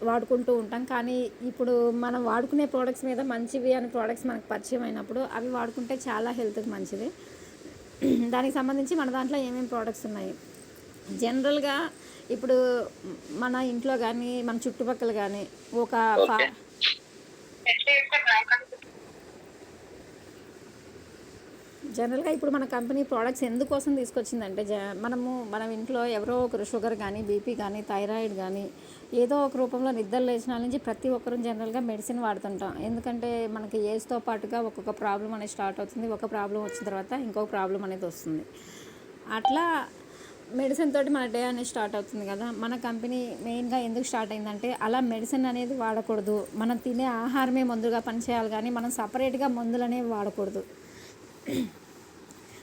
వాడుకుంటూ ఉంటాం. కానీ ఇప్పుడు మనం వాడుకునే ప్రోడక్ట్స్ మీద మంచివి అని ప్రోడక్ట్స్ మనకు పరిచయం అయినప్పుడు అవి వాడుకుంటే చాలా హెల్త్కి మంచిది. దానికి సంబంధించి మన దాంట్లో ఏమేమి ప్రోడక్ట్స్ ఉన్నాయి జనరల్గా ఇప్పుడు మన ఇంట్లో కానీ మన చుట్టుపక్కల కానీ ఒక ఓకే. జనరల్గా ఇప్పుడు మన కంపెనీ ప్రోడక్ట్స్ ఎందుకోసం తీసుకొచ్చిందంటే మనం ఇంట్లో ఎవరో ఒకరు షుగర్ కానీ బీపీ కానీ థైరాయిడ్ కానీ ఏదో ఒక రూపంలో నిద్ర లేచిన నుంచి ప్రతి ఒక్కరూ జనరల్గా మెడిసిన్ వాడుతుంటాం. ఎందుకంటే మనకి ఏజ్తో పాటుగా ఒక్కొక్క ప్రాబ్లం అనేది స్టార్ట్ అవుతుంది. ఒక ప్రాబ్లం వచ్చిన తర్వాత ఇంకొక ప్రాబ్లం అనేది వస్తుంది. అట్లా మెడిసిన్ తోటి మన డే అనేది స్టార్ట్ అవుతుంది కదా. మన కంపెనీ మెయిన్గా ఎందుకు స్టార్ట్ అయిందంటే అలా మెడిసిన్ అనేది వాడకూడదు. మనం తినే ఆహారమే మందుగా పనిచేయాలి కానీ మనం సపరేట్గా మందులు అనేవి వాడకూడదు.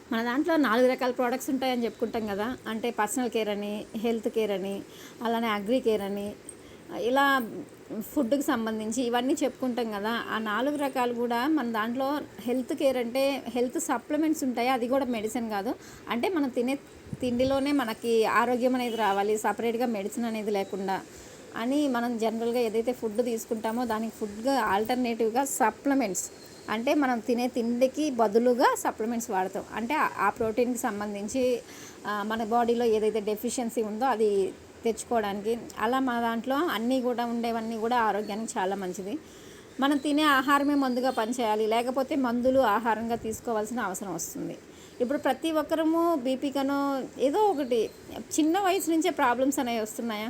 మన దాంట్లో 4 రకాల ప్రోడక్ట్స్ ఉంటాయని చెప్పుకుంటాం కదా. అంటే పర్సనల్ కేర్ అని, హెల్త్ కేర్ అని, అలానే అగ్రి కేర్ అని, ఇలా ఫుడ్కి సంబంధించి ఇవన్నీ చెప్పుకుంటాం కదా. ఆ 4 రకాలు కూడా మన దాంట్లో హెల్త్ కేర్ అంటే హెల్త్ సప్లిమెంట్స్ ఉంటాయి. అది కూడా మెడిసిన్ కాదు. అంటే మనం తినే తిండిలోనే మనకి ఆరోగ్యం అనేది రావాలి, సపరేట్గా మెడిసిన్ అనేది లేకుండా అని మనం జనరల్గా ఏదైతే ఫుడ్ తీసుకుంటామో దానికి ఫుడ్గా ఆల్టర్నేటివ్గా సప్లిమెంట్స్ అంటే మనం తినే తిండికి బదులుగా సప్లిమెంట్స్ వాడతాం. అంటే ఆ ప్రోటీన్కి సంబంధించి మన బాడీలో ఏదైతే డెఫిషియన్సీ ఉందో అది తెచ్చుకోవడానికి. అలా మన దాంట్లో అన్నీ కూడా ఉండేవన్నీ కూడా ఆరోగ్యానికి చాలా మంచిది. మనం తినే ఆహారమే మందుగా పనిచేయాలి, లేకపోతే మందులు ఆహారంగా తీసుకోవాల్సిన అవసరం వస్తుంది. ఇప్పుడు ప్రతి ఒక్కరము బీపీకనో ఏదో ఒకటి చిన్న వయసు నుంచే ప్రాబ్లమ్స్ అనేవి వస్తున్నాయా.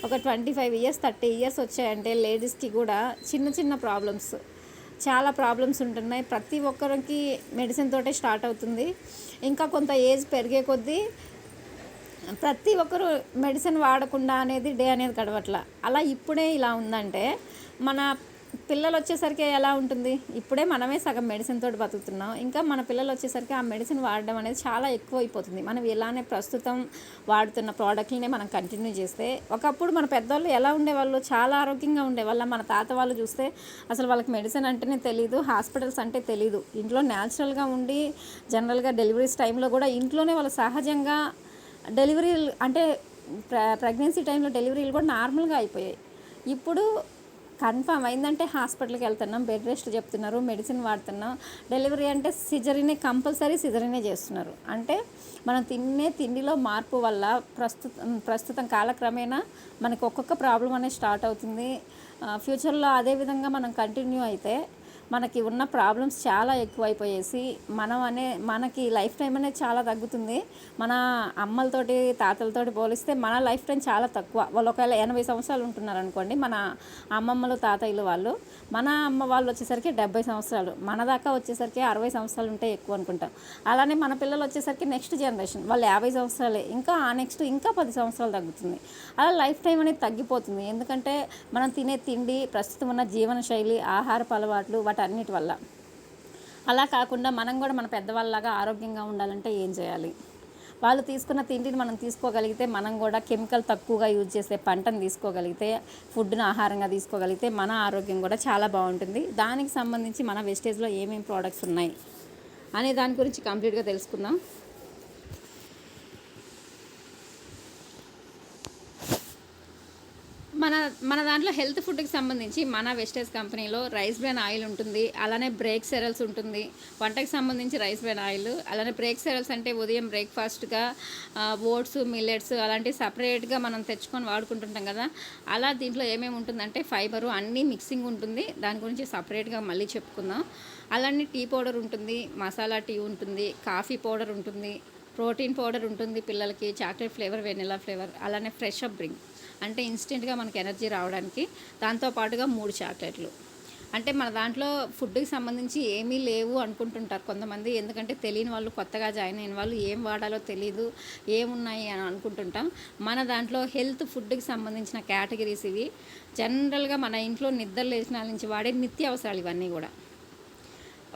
ఒక 25 ఇయర్స్ 30 ఇయర్స్ వచ్చాయంటే లేడీస్కి కూడా చిన్న చిన్న ప్రాబ్లమ్స్ చాలా ప్రాబ్లమ్స్ ఉంటున్నాయి. ప్రతి ఒక్కరికి మెడిసిన్ తోటే స్టార్ట్ అవుతుంది. ఇంకా కొంత ఏజ్ పెరిగే కొద్దీ ప్రతి ఒక్కరు మెడిసిన్ వాడకుండా అనేది డే అనేది గడవట్ల. అలా ఇప్పుడే ఇలా ఉందంటే మన పిల్లలు వచ్చేసరికి ఎలా ఉంటుంది. ఇప్పుడే మనమే సగం మెడిసిన్ తోటి బతుకుతున్నాం. ఇంకా మన పిల్లలు వచ్చేసరికి ఆ మెడిసిన్ వాడడం అనేది చాలా ఎక్కువ అయిపోతుంది. మనం ఇలానే ప్రస్తుతం వాడుతున్న ప్రోడక్ట్లనే మనం కంటిన్యూ చేస్తే, ఒకప్పుడు మన పెద్దవాళ్ళు ఎలా ఉండేవాళ్ళు, చాలా ఆరోగ్యంగా ఉండేవాళ్ళ. మన తాత వాళ్ళు చూస్తే అసలు వాళ్ళకి మెడిసిన్ అంటేనే తెలీదు, హాస్పిటల్స్ అంటే తెలీదు. ఇంట్లో న్యాచురల్గా ఉండి జనరల్గా డెలివరీస్ టైంలో కూడా ఇంట్లోనే వాళ్ళు సహజంగా డెలివరీలు అంటే ప్రెగ్నెన్సీ టైంలో డెలివరీలు కూడా నార్మల్గా అయిపోయాయి. ఇప్పుడు కన్ఫామ్ అయిందంటే హాస్పిటల్కి వెళ్తున్నాం, బెడ్ రెస్ట్ చెప్తున్నారు, మెడిసిన్ వాడుతున్నాం. డెలివరీ అంటే సిజరీనే, కంపల్సరీ సిజరీనే చేస్తున్నారు. అంటే మనం తినే తిండిలో మార్పు వల్ల ప్రస్తుతం కాలక్రమేణా మనకు ఒక్కొక్క ప్రాబ్లం అనేది స్టార్ట్ అవుతుంది. ఫ్యూచర్లో అదేవిధంగా మనం కంటిన్యూ అయితే మనకి ఉన్న ప్రాబ్లమ్స్ చాలా ఎక్కువైపోయేసి మనకి లైఫ్ టైం అనేది చాలా తగ్గుతుంది. మన అమ్మలతోటి తాతలతోటి పోలిస్తే మన లైఫ్ టైం చాలా తక్కువ. వాళ్ళు ఒకవేళ 80 సంవత్సరాలు ఉంటున్నారు అనుకోండి, మన అమ్మమ్మలు తాతయ్యలు వాళ్ళు. మన అమ్మ వాళ్ళు వచ్చేసరికి 70 సంవత్సరాలు, మన దాకా వచ్చేసరికి 60 సంవత్సరాలు ఉంటే ఎక్కువ అనుకుంటాం. అలానే మన పిల్లలు వచ్చేసరికి నెక్స్ట్ జనరేషన్ వాళ్ళు 50 సంవత్సరాలే, ఇంకా ఆ నెక్స్ట్ ఇంకా 10 సంవత్సరాలు తగ్గుతుంది. అలా లైఫ్ టైం అనేది తగ్గిపోతుంది. ఎందుకంటే మనం తినే తిండి, ప్రస్తుతం ఉన్న జీవన శైలి, ఆహారపు అలవాట్లు వాటన్నిటి వల్ల. అలా కాకుండా మనం కూడా మన పెద్దవాళ్ళలాగా ఆరోగ్యంగా ఉండాలంటే ఏం చేయాలి. వాళ్ళు తీసుకున్న తిండిని మనం తీసుకోగలిగితే, మనం కూడా కెమికల్ తక్కువగా యూజ్ చేసే పంటను తీసుకోగలిగితే, ఫుడ్ను ఆహారంగా తీసుకోగలిగితే మన ఆరోగ్యం కూడా చాలా బాగుంటుంది. దానికి సంబంధించి మన వెస్టేజ్లో ఏమేమి ప్రోడక్ట్స్ ఉన్నాయి అనే దాని గురించి కంప్లీట్గా తెలుసుకుందాం. మన దాంట్లో హెల్త్ ఫుడ్కి సంబంధించి మన వెస్టేజ్ కంపెనీలో రైస్ బ్రాన్ ఆయిల్ ఉంటుంది. అలానే బ్రేక్ సెరల్స్ ఉంటుంది. వంటకి సంబంధించి రైస్ బ్రాన్ ఆయిల్, అలానే బ్రేక్ సెరల్స్ అంటే ఉదయం బ్రేక్ఫాస్ట్గా ఓట్స్, మిల్లెట్స్ అలాంటివి సపరేట్గా మనం తెచ్చుకొని వాడుకుంటుంటాం కదా. అలా దీంట్లో ఏమేమి ఉంటుందంటే ఫైబరు అన్నీ మిక్సింగ్ ఉంటుంది. దాని గురించి సపరేట్గా మళ్ళీ చెప్పుకుందాం. అలానే టీ పౌడర్ ఉంటుంది, మసాలా టీ ఉంటుంది, కాఫీ పౌడర్ ఉంటుంది, ప్రోటీన్ పౌడర్ ఉంటుంది పిల్లలకి, చాక్లెట్ ఫ్లేవర్, వెనిలా ఫ్లేవర్, అలానే ఫ్రెష్ అప్ డ్రింక్ అంటే ఇన్స్టెంట్గా మనకి ఎనర్జీ రావడానికి. దాంతోపాటుగా 3 చాక్లెట్లు. అంటే మన దాంట్లో ఫుడ్కి సంబంధించి ఏమీ లేవు అనుకుంటుంటారు కొంతమంది. ఎందుకంటే తెలియని వాళ్ళు, కొత్తగా జాయిన్ అయిన వాళ్ళు ఏం వాడాలో తెలీదు, ఏమున్నాయి అని అనుకుంటుంటాం. మన దాంట్లో హెల్త్ ఫుడ్కి సంబంధించిన కేటగిరీస్ ఇవి. జనరల్గా మన ఇంట్లో నిద్ర లేచిన నుంచి వాడే నిత్య అవసరాలు ఇవన్నీ కూడా.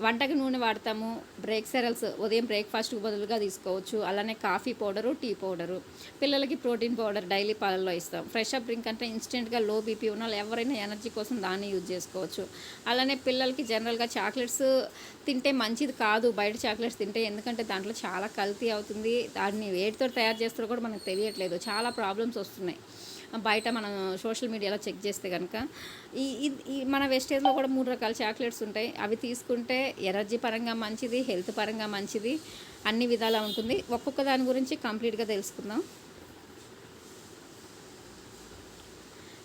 వంటకి నూనె వాడతాము, బ్రేక్ సెరల్స్ ఉదయం బ్రేక్ఫాస్ట్కి బదులుగా తీసుకోవచ్చు. అలానే కాఫీ పౌడరు, టీ పౌడరు, పిల్లలకి ప్రోటీన్ పౌడర్ డైలీ పాలల్లో ఇస్తాం. ఫ్రెష్ అప్ డ్రింక్ అంటే ఇన్స్టెంట్గా లో బీపీ ఉన్న వాళ్ళు ఎవరైనా ఎనర్జీ కోసం దాన్ని యూజ్ చేసుకోవచ్చు. అలానే పిల్లలకి జనరల్గా చాక్లెట్స్ తింటే మంచిది కాదు, బయట చాక్లెట్స్ తింటే. ఎందుకంటే దాంట్లో చాలా కల్తీ అవుతుంది. దాన్ని వేటితో తయారు చేస్తారో కూడా మనకు తెలియట్లేదు. చాలా ప్రాబ్లమ్స్ వస్తున్నాయి. బయట మనం సోషల్ మీడియాలో చెక్ చేస్తే కనుక మన వెస్టేజ్లో కూడా 3 రకాల చాక్లెట్స్ ఉంటాయి. అవి తీసుకుంటే ఎనర్జీ పరంగా మంచిది, హెల్త్ పరంగా మంచిది, అన్ని విధాలా ఉంటుంది. ఒక్కొక్క దాని గురించి కంప్లీట్గా తెలుసుకుందాం.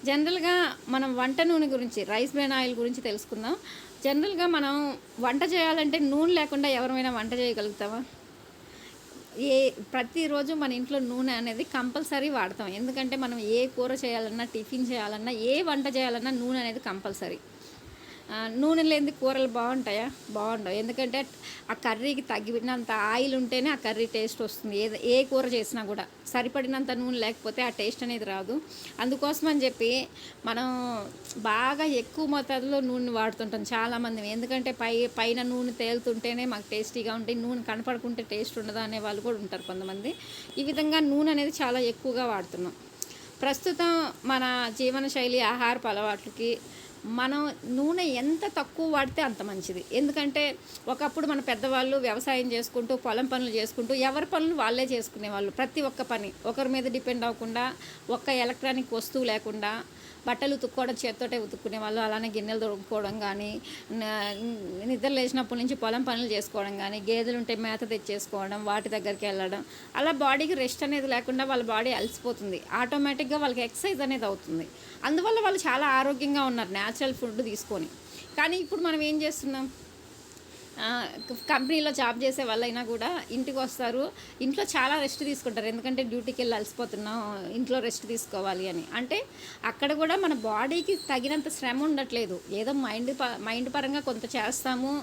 జనరల్గా మనం వంట నూనె గురించి, రైస్ బ్రాన్ ఆయిల్ గురించి తెలుసుకుందాం. జనరల్గా మనం వంట చేయాలంటే నూనె లేకుండా ఎవరైనా వంట చేయగలుగుతామా? ప్రతిరోజు మన ఇంట్లో నూనె అనేది కంపల్సరీ వాడతాం. ఎందుకంటే మనం ఏ కూర చేయాలన్నా, టిఫిన్ చేయాలన్నా, ఏ వంట చేయాలన్నా నూనె అనేది కంపల్సరీ. నూనె లేనిది కూరలు బాగుంటాయా? బాగుండవు. ఎందుకంటే ఆ కర్రీకి తగినంత ఆయిల్ ఉంటేనే ఆ కర్రీ టేస్ట్ వస్తుంది. ఏ కూర చేసినా కూడా సరిపడినంత నూనె లేకపోతే ఆ టేస్ట్ అనేది రాదు. అందుకోసం అని చెప్పి మనం బాగా ఎక్కువ మోతాదులో నూనె వాడుతుంటాం చాలామంది. ఎందుకంటే పైన నూనె తేలుతుంటేనే మాకు టేస్టీగా ఉంటాయి, నూనె కనపడకుంటే టేస్ట్ ఉండదు అనే వాళ్ళు కూడా ఉంటారు కొంతమంది. ఈ విధంగా నూనె అనేది చాలా ఎక్కువగా వాడుతున్నాం. ప్రస్తుతం మన జీవనశైలి, ఆహారపు అలవాట్లకి మనం నూనె ఎంత తక్కువ వాడితే అంత మంచిది. ఎందుకంటే ఒకప్పుడు మన పెద్దవాళ్ళు వ్యవసాయం చేసుకుంటూ, పొలం పనులు చేసుకుంటూ, ఎవరి పనులు వాళ్ళే చేసుకునేవాళ్ళు. ప్రతి ఒక్క పని ఒకరి మీద డిపెండ్ అవ్వకుండా, ఒక్క ఎలక్ట్రానిక్ వస్తువు లేకుండా బట్టలు ఉతుక్కోవడం చేత్తోటే ఉతుక్కునేవాళ్ళు. అలానే గిన్నెలు తోముకోవడం కానీ, నిద్ర లేచినప్పటి నుంచి పొలం పనులు చేసుకోవడం కానీ, గేదెలు ఉంటే మేత తెచ్చేసుకోవడం, వాటి దగ్గరికి వెళ్ళడం, అలా బాడీకి రెస్ట్ అనేది లేకుండా వాళ్ళ బాడీ అలసిపోతుంది. ఆటోమేటిక్గా వాళ్ళకి ఎక్సర్సైజ్ అనేది అవుతుంది. అందువల్ల వాళ్ళు చాలా ఆరోగ్యంగా ఉన్నారు న్యాచురల్ ఫుడ్ తీసుకొని. కానీ ఇప్పుడు మనం ఏం చేస్తున్నాం? కంపెనీలో జాబ్ చేసే వాళ్ళైనా కూడా ఇంటికి వస్తారు, ఇంట్లో చాలా రెస్ట్ తీసుకుంటారు. ఎందుకంటే డ్యూటీకి వెళ్ళి అలసిపోతున్నాం, ఇంట్లో రెస్ట్ తీసుకోవాలి అని. అంటే అక్కడ కూడా మన బాడీకి తగినంత శ్రమ ఉండట్లేదు. ఏదో మైండ్ పరంగా కొంత చేస్తాము,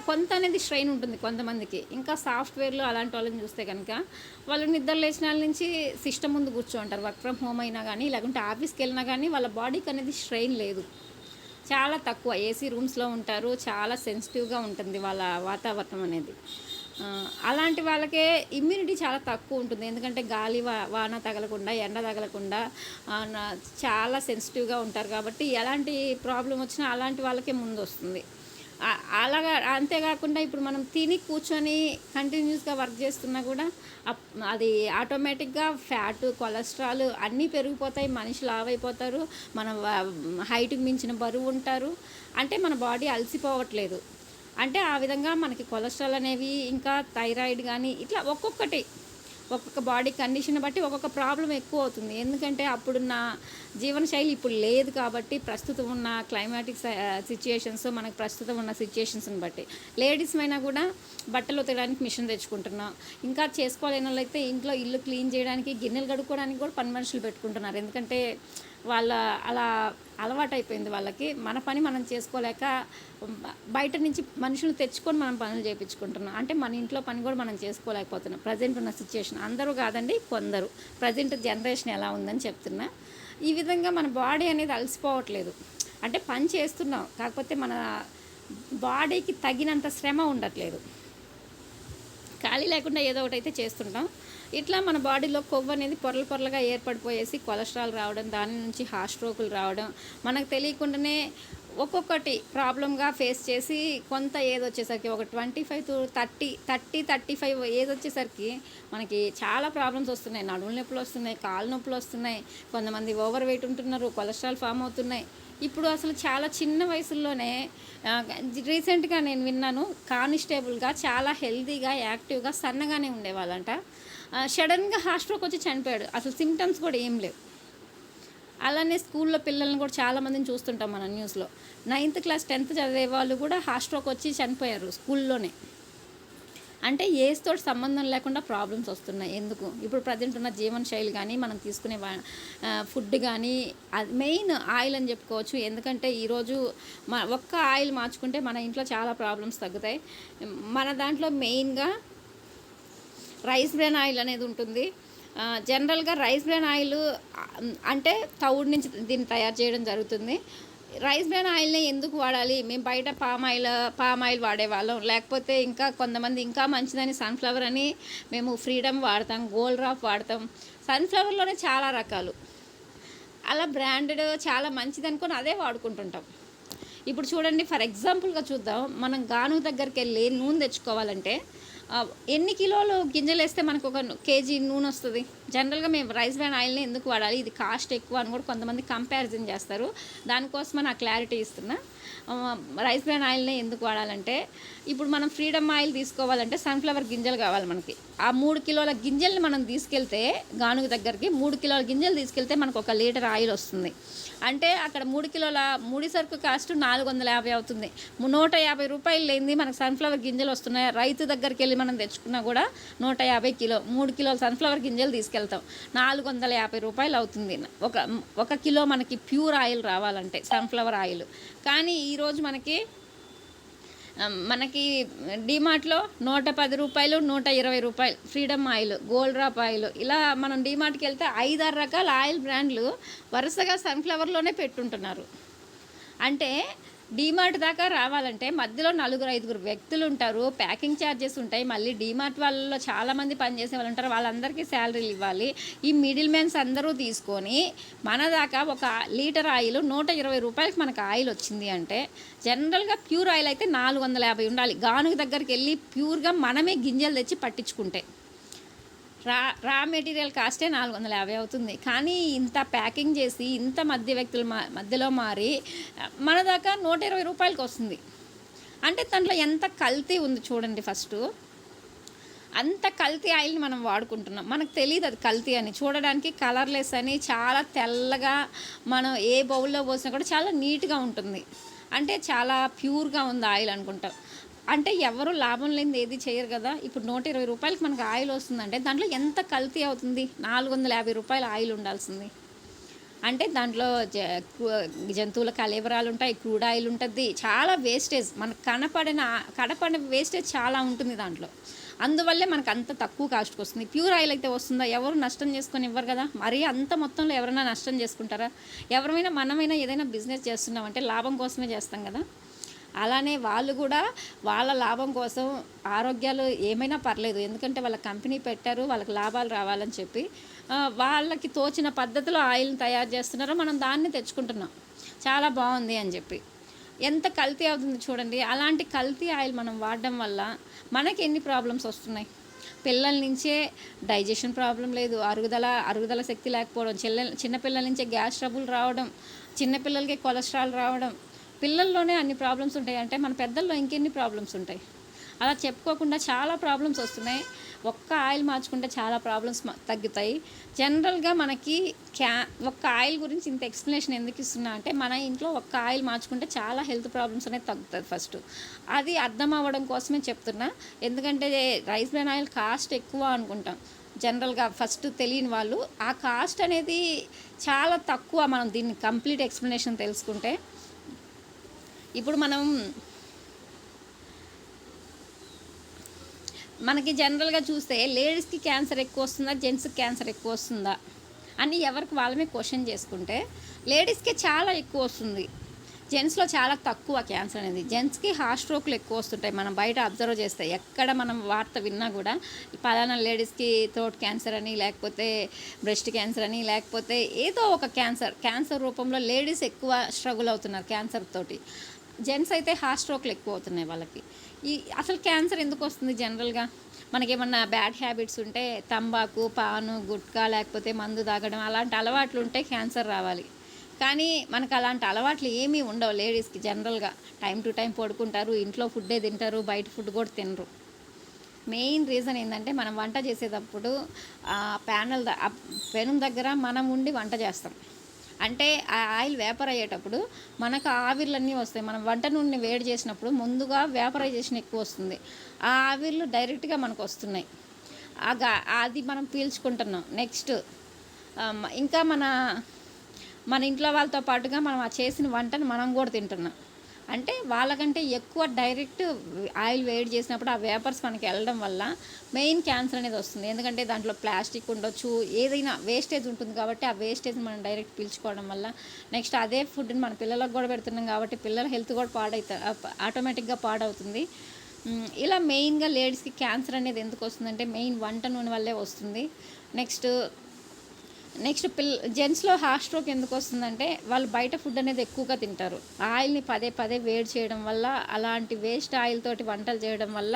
కొంత అనేది స్ట్రెయిన్ ఉంటుంది కొంతమందికి. ఇంకా సాఫ్ట్వేర్లు అలాంటి వాళ్ళని చూస్తే కనుక వాళ్ళు నిద్ర లేచిన నుంచి సిస్టమ్ ముందు కూర్చోంటారు. వర్క్ ఫ్రమ్ హోమ్ అయినా కానీ, లేకుంటే ఆఫీస్కి వెళ్ళినా కానీ వాళ్ళ బాడీకి అనేది స్ట్రెయిన్ లేదు, చాలా తక్కువ. ఏసీ రూమ్స్లో ఉంటారు, చాలా సెన్సిటివ్గా ఉంటుంది వాళ్ళ వాతావరణం అనేది. అలాంటి వాళ్ళకే ఇమ్యూనిటీ చాలా తక్కువ ఉంటుంది. ఎందుకంటే గాలి వాన తగలకుండా, ఎండ తగలకుండా చాలా సెన్సిటివ్గా ఉంటారు. కాబట్టి ఎలాంటి ప్రాబ్లం వచ్చినా అలాంటి వాళ్ళకే ముందు వస్తుంది. అలాగా. అంతేకాకుండా ఇప్పుడు మనం తిని కూర్చొని కంటిన్యూస్గా వర్క్ చేస్తున్నా కూడా అది ఆటోమేటిక్గా ఫ్యాట్, కొలెస్ట్రాల్ అన్నీ పెరిగిపోతాయి. మనిషి లావ్ అయిపోతారు, మన హైట్కి మించిన బరువు ఉంటారు. అంటే మన బాడీ అలసిపోవట్లేదు. అంటే ఆ విధంగా మనకి కొలెస్ట్రాల్ అనేవి, ఇంకా థైరాయిడ్ కానీ, ఇట్లా ఒక్కొక్క బాడీ కండిషన్ బట్టి ఒక్కొక్క ప్రాబ్లం ఎక్కువ అవుతుంది. ఎందుకంటే అప్పుడున్న జీవనశైలి ఇప్పుడు లేదు కాబట్టి, ప్రస్తుతం ఉన్న క్లైమాటిక్ సిచ్యుయేషన్స్, మనకు ప్రస్తుతం ఉన్న సిచ్యుయేషన్స్ని బట్టి లేడీస్ అయినా కూడా బట్టలు ఉతకడానికి మిషన్ తెచ్చుకుంటున్నాం. ఇంకా చేసుకోలేని వాళ్ళైతే ఇంట్లో ఇల్లు క్లీన్ చేయడానికి, గిన్నెలు కడుక్కోవడానికి కూడా పని మనుషులు పెట్టుకుంటున్నారు. ఎందుకంటే అలా అలవాటైపోయింది వాళ్ళకి. మన పని మనం చేసుకోలేక బయట నుంచి మనుషులు తెచ్చుకొని మనం పనులు చేయించుకుంటున్నాం. అంటే మన ఇంట్లో పని కూడా మనం చేసుకోలేకపోతున్నాం ప్రజెంట్ ఉన్న సిచ్యుయేషన్. అందరూ కాదండి, కొందరు. ప్రజెంట్ జనరేషన్ ఎలా ఉందని చెప్తున్నా. ఈ విధంగా మన బాడీ అనేది అలసిపోవట్లేదు. అంటే పని చేస్తున్నాం, కాకపోతే మన బాడీకి తగినంత శ్రమ ఉండట్లేదు. ఖాళీ లేకుండా ఏదో ఒకటి అయితే చేస్తుంటాం. ఇట్లా మన బాడీలో కొవ్వు అనేది పొరలుగా ఏర్పడిపోయేసి కొలెస్ట్రాల్ రావడం, దాని నుంచి హార్ట్ స్ట్రోకులు రావడం, మనకు తెలియకుండానే ఒక్కొక్కటి ప్రాబ్లంగా ఫేస్ చేసి కొంత ఏజ్ వచ్చేసరికి ఒక 25 to 35 ఏజ్ వచ్చేసరికి మనకి చాలా ప్రాబ్లమ్స్ వస్తున్నాయి. నడుముల నొప్పులు వస్తున్నాయి, కాళ్ళ నొప్పులు వస్తున్నాయి, కొంతమంది ఓవర్ వెయిట్ ఉంటున్నారు, కొలెస్ట్రాల్ ఫామ్ అవుతున్నాయి. ఇప్పుడు అసలు చాలా చిన్న వయసుల్లోనే రీసెంట్గా నేను విన్నాను, కానిస్టేబుల్గా చాలా హెల్తీగా, యాక్టివ్గా, సన్నగానే ఉండేవాళ్ళంట. సడన్గా హార్ట్ స్ట్రోక్ వచ్చి చనిపోయాడు. అసలు సిమ్టమ్స్ కూడా ఏం లేవు. అలానే స్కూల్లో పిల్లల్ని కూడా చాలామందిని చూస్తుంటాం మనం న్యూస్లో. 9th క్లాస్ 10th చదివే వాళ్ళు కూడా హార్ట్ స్ట్రోక్ వచ్చి చనిపోయారు స్కూల్లోనే. అంటే ఏజ్తో సంబంధం లేకుండా ప్రాబ్లమ్స్ వస్తున్నాయి. ఎందుకు? ఇప్పుడు ప్రజెంట్ ఉన్న జీవన శైలి కానీ, మనం తీసుకునే ఫుడ్ కానీ, మెయిన్ ఆయిల్ అని చెప్పుకోవచ్చు. ఎందుకంటే ఈరోజు ఒక్క ఆయిల్ మార్చుకుంటే మన ఇంట్లో చాలా ప్రాబ్లమ్స్ తగ్గుతాయి. మన దాంట్లో మెయిన్గా రైస్ బ్రాన్ ఆయిల్ అనేది ఉంటుంది. జనరల్గా రైస్ బ్రాన్ ఆయిల్ అంటే తవుడు నుంచి దీన్ని తయారు చేయడం జరుగుతుంది. రైస్ బ్రాన్ ఆయిల్ని ఎందుకు వాడాలి? మేము బయట పామ్ ఆయిల్ వాడేవాళ్ళం, లేకపోతే ఇంకా కొంతమంది ఇంకా మంచిదని సన్ఫ్లవర్ అని మేము ఫ్రీడమ్ వాడతాం, గోల్డ్ డ్రాప్ వాడతాం. సన్ఫ్లవర్లోనే చాలా రకాలు, అలా బ్రాండెడ్ చాలా మంచిది అనుకొని అదే వాడుకుంటుంటాం. ఇప్పుడు చూడండి, ఫర్ ఎగ్జాంపుల్గా చూద్దాం. మనం గాను దగ్గరికి వెళ్ళి నూనె తెచ్చుకోవాలంటే ఎన్ని కిలోలు గింజలు వేస్తే మనకు 1 kg నూనె వస్తుంది? జనరల్గా మేము రైస్ బ్రాన్ ఆయిల్ని ఎందుకు వాడాలి, ఇది కాస్ట్ ఎక్కువ అని కూడా కొంతమంది కంపారిజన్ చేస్తారు. దానికోసమే నా క్లారిటీ ఇస్తున్నా. రైస్ బ్రాన్ ఆయిల్ని ఎందుకు వాడాలంటే, ఇప్పుడు మనం ఫ్రీడమ్ ఆయిల్ తీసుకోవాలంటే సన్ఫ్లవర్ గింజలు కావాలి మనకి. ఆ 3 కిలోల గింజల్ని మనం తీసుకెళ్తే గానుగ దగ్గరికి 3 కిలోల గింజలు తీసుకెళ్తే మనకు 1 లీటర్ ఆయిల్ వస్తుంది. అంటే అక్కడ 3 కిలోల ముడి సరుకు కాస్ట్ 450 అవుతుంది. 150 రూపాయలు లేనిది మనకు సన్ఫ్లవర్ గింజలు వస్తున్నాయి. రైతు దగ్గరికి వెళ్ళి మనం తెచ్చుకున్నా కూడా 150 కిలో 3 కిలోల సన్ఫ్లవర్ గింజలు తీసుకెళ్తాం, 450 రూపాయలు అవుతుంది ఒక కిలో మనకి ప్యూర్ ఆయిల్ రావాలంటే సన్ఫ్లవర్ ఆయిల్. కానీ ఈరోజు మనకి డీమార్ట్లో 110 రూపాయలు, 120 రూపాయలు freedom oil, gold drop oil, ఇలా మనం డీమార్ట్కి వెళ్తే 5-6 రకాల ఆయిల్ బ్రాండ్లు వరుసగా సన్ఫ్లవర్లోనే పెట్టుంటున్నారు. అంటే డీమార్ట్ దాకా రావాలంటే మధ్యలో 4-5 వ్యక్తులు ఉంటారు, ప్యాకింగ్ ఛార్జెస్ ఉంటాయి, మళ్ళీ డీమార్ట్ వాళ్ళలో చాలామంది పనిచేసే వాళ్ళు ఉంటారు, వాళ్ళందరికీ శాలరీలు ఇవ్వాలి. ఈ మిడిల్ మ్యాన్స్ అందరూ తీసుకొని మన దాకా 1 లీటర్ ఆయిల్ 120 రూపాయలకి మనకు ఆయిల్ వచ్చింది అంటే, జనరల్గా ప్యూర్ ఆయిల్ అయితే 450 ఉండాలి. గానుగ దగ్గరికి వెళ్ళి ప్యూర్గా మనమే గింజలు తెచ్చి పట్టించుకుంటే రా మెటీరియల్ కాస్టే 450 అవుతుంది. కానీ ఇంత ప్యాకింగ్ చేసి ఇంత వ్యక్తుల మధ్యలో మారి మన దాకా 120 రూపాయలకి వస్తుంది. అంటే దాంట్లో ఎంత కల్తీ ఉంది చూడండి. ఫస్ట్ అంత కల్తీ ఆయిల్ని మనం వాడుకుంటున్నాం, మనకు తెలియదు అది కల్తీ అని. చూడడానికి కలర్లెస్ అని, చాలా తెల్లగా, మనం ఏ బౌల్లో పోసినా కూడా చాలా నీట్గా ఉంటుంది, అంటే చాలా ప్యూర్గా ఉంది ఆయిల్ అనుకుంటాం. అంటే ఎవరు లాభం లేనిది ఏది చేయరు కదా. ఇప్పుడు 120 రూపాయలకి మనకు ఆయిల్ వస్తుందంటే దాంట్లో ఎంత కల్తీ అవుతుంది. 450 రూపాయల ఆయిల్ ఉండాల్సింది. అంటే దాంట్లో జంతువుల కళేబరాలు ఉంటాయి, క్రూడ్ ఆయిల్ ఉంటుంది, చాలా వేస్టేజ్, మనకు కనపడిన వేస్టేజ్ చాలా ఉంటుంది దాంట్లో. అందువల్లే మనకు అంత తక్కువ కాస్ట్కి వస్తుంది. ప్యూర్ ఆయిల్ అయితే వస్తుందా? ఎవరు నష్టం చేసుకొని ఇవ్వరు కదా. మరీ అంత మొత్తంలో ఎవరైనా నష్టం చేసుకుంటారా? మనమైనా ఏదైనా బిజినెస్ చేస్తున్నామంటే లాభం కోసమే చేస్తాం కదా. అలానే వాళ్ళు కూడా వాళ్ళ లాభం కోసం ఆరోగ్యాలు ఏమైనా పర్లేదు, ఎందుకంటే వాళ్ళ కంపెనీ పెట్టారు, వాళ్ళకి లాభాలు రావాలని చెప్పి వాళ్ళకి తోచిన పద్ధతిలో ఆయిల్ని తయారు చేస్తున్నారో మనం దాన్ని తెచ్చుకుంటున్నాం, చాలా బాగుంది అని చెప్పి. ఎంత కల్తీ అవుతుంది చూడండి. అలాంటి కల్తీ ఆయిల్ మనం వాడడం వల్ల మనకి ఎన్ని ప్రాబ్లమ్స్ వస్తున్నాయి. పిల్లల నుంచే డైజెషన్ ప్రాబ్లం లేదు, అరుగుదల శక్తి లేకపోవడం, చిన్నపిల్లల నుంచే గ్యాస్ ట్రబుల్ రావడం, చిన్నపిల్లలకి కొలెస్ట్రాల్ రావడం, పిల్లల్లోనే అన్ని ప్రాబ్లమ్స్ ఉంటాయి అంటే మన పెద్దల్లో ఇంకెన్ని ప్రాబ్లమ్స్ ఉంటాయి. అలా చెప్పుకోకుండా చాలా ప్రాబ్లమ్స్ వస్తున్నాయి. ఒక్క ఆయిల్ మార్చుకుంటే చాలా ప్రాబ్లమ్స్ తగ్గుతాయి. జనరల్గా మనకి ఒక్క ఆయిల్ గురించి ఇంత ఎక్స్ప్లెనేషన్ ఎందుకు ఇస్తున్నా అంటే, మన ఇంట్లో ఒక్క ఆయిల్ మార్చుకుంటే చాలా హెల్త్ ప్రాబ్లమ్స్ అనేది తగ్గుతుంది. ఫస్ట్ అది అర్థం అవ్వడం కోసమే చెప్తున్నా. ఎందుకంటే రైస్ బ్రాన్ ఆయిల్ కాస్ట్ ఎక్కువ అనుకుంటాం జనరల్గా, ఫస్ట్ తెలియని వాళ్ళు. ఆ కాస్ట్ అనేది చాలా తక్కువ. మనం దీన్ని కంప్లీట్ ఎక్స్ప్లెనేషన్ తెలుసుకుంటే, ఇప్పుడు మనకి జనరల్గా చూస్తే లేడీస్కి క్యాన్సర్ ఎక్కువ వస్తుందా, జెంట్స్కి క్యాన్సర్ ఎక్కువ వస్తుందా అని ఎవరికి వాళ్ళమే క్వశ్చన్ చేసుకుంటే, లేడీస్కే చాలా ఎక్కువ వస్తుంది, జెంట్స్లో చాలా తక్కువ క్యాన్సర్ అనేది. జెంట్స్కి హార్ట్ స్ట్రోక్లు ఎక్కువ వస్తుంటాయి. మనం బయట అబ్జర్వ్ చేస్తే ఎక్కడ మనం వార్త విన్నా కూడా పలానా లేడీస్కి థ్రోట్ క్యాన్సర్ అని, లేకపోతే బ్రెస్ట్ క్యాన్సర్ అని, లేకపోతే ఏదో ఒక క్యాన్సర్ రూపంలో లేడీస్ ఎక్కువ స్ట్రగుల్ అవుతున్నారు క్యాన్సర్ తోటి. జెంట్స్ అయితే హార్ట్ స్ట్రోక్లు ఎక్కువ అవుతున్నాయి వాళ్ళకి. అసలు క్యాన్సర్ ఎందుకు వస్తుంది? జనరల్గా మనకేమన్నా బ్యాడ్ హ్యాబిట్స్ ఉంటే, తంబాకు, పాను, గుట్కా, లేకపోతే మందు తాగడం, అలాంటి అలవాట్లు ఉంటే క్యాన్సర్ రావాలి. కానీ మనకు అలాంటి అలవాట్లు ఏమీ ఉండవు లేడీస్కి. జనరల్గా టైం టు టైం పడుకుంటారు, ఇంట్లో ఫుడ్డే తింటారు, బయట ఫుడ్ కూడా తినరు. మెయిన్ రీజన్ ఏంటంటే, మనం వంట చేసేటప్పుడు పెనం దగ్గర మనం ఉండి వంట చేస్తాం. అంటే ఆ ఆయిల్ వేపర్ అయ్యేటప్పుడు మనకు ఆవిర్లన్నీ వస్తాయి. మనం వంట నూనె వేడి చేసినప్పుడు ముందుగా వేపరైజేషన్ ఎక్కువ వస్తుంది, ఆ ఆవిర్లు డైరెక్ట్గా మనకు వస్తున్నాయి, అది మనం పీల్చుకుంటున్నాం. నెక్స్ట్ ఇంకా మన ఇంట్లో వాళ్ళతో పాటుగా మనం ఆ చేసిన వంటను మనం కూడా తింటున్నాం. అంటే వాళ్ళకంటే ఎక్కువ డైరెక్ట్ ఆయిల్ వేడి చేసినప్పుడు ఆ వేపర్స్ మనకి వెళ్ళడం వల్ల మెయిన్ క్యాన్సర్ అనేది వస్తుంది. ఎందుకంటే దాంట్లో ప్లాస్టిక్ ఉండొచ్చు, ఏదైనా వేస్టేజ్ ఉంటుంది కాబట్టి ఆ వేస్టేజ్ని మనం డైరెక్ట్ పీల్చుకోవడం వల్ల, నెక్స్ట్ అదే ఫుడ్ని మన పిల్లలకు కూడా పెడుతున్నాం కాబట్టి పిల్లల హెల్త్ కూడా ఆటోమేటిక్గా పాడవుతుంది. ఇలా మెయిన్గా లేడీస్కి క్యాన్సర్ అనేది ఎందుకు వస్తుందంటే మెయిన్ వంట నూనె వల్లే వస్తుంది. నెక్స్ట్ జెంట్స్లో హార్ట్ స్ట్రోక్ ఎందుకు వస్తుందంటే వాళ్ళు బయట ఫుడ్ అనేది ఎక్కువగా తింటారు, ఆయిల్ని పదే వేడి చేయడం వల్ల, అలాంటి వేస్ట్ ఆయిల్ తోటి వంటలు చేయడం వల్ల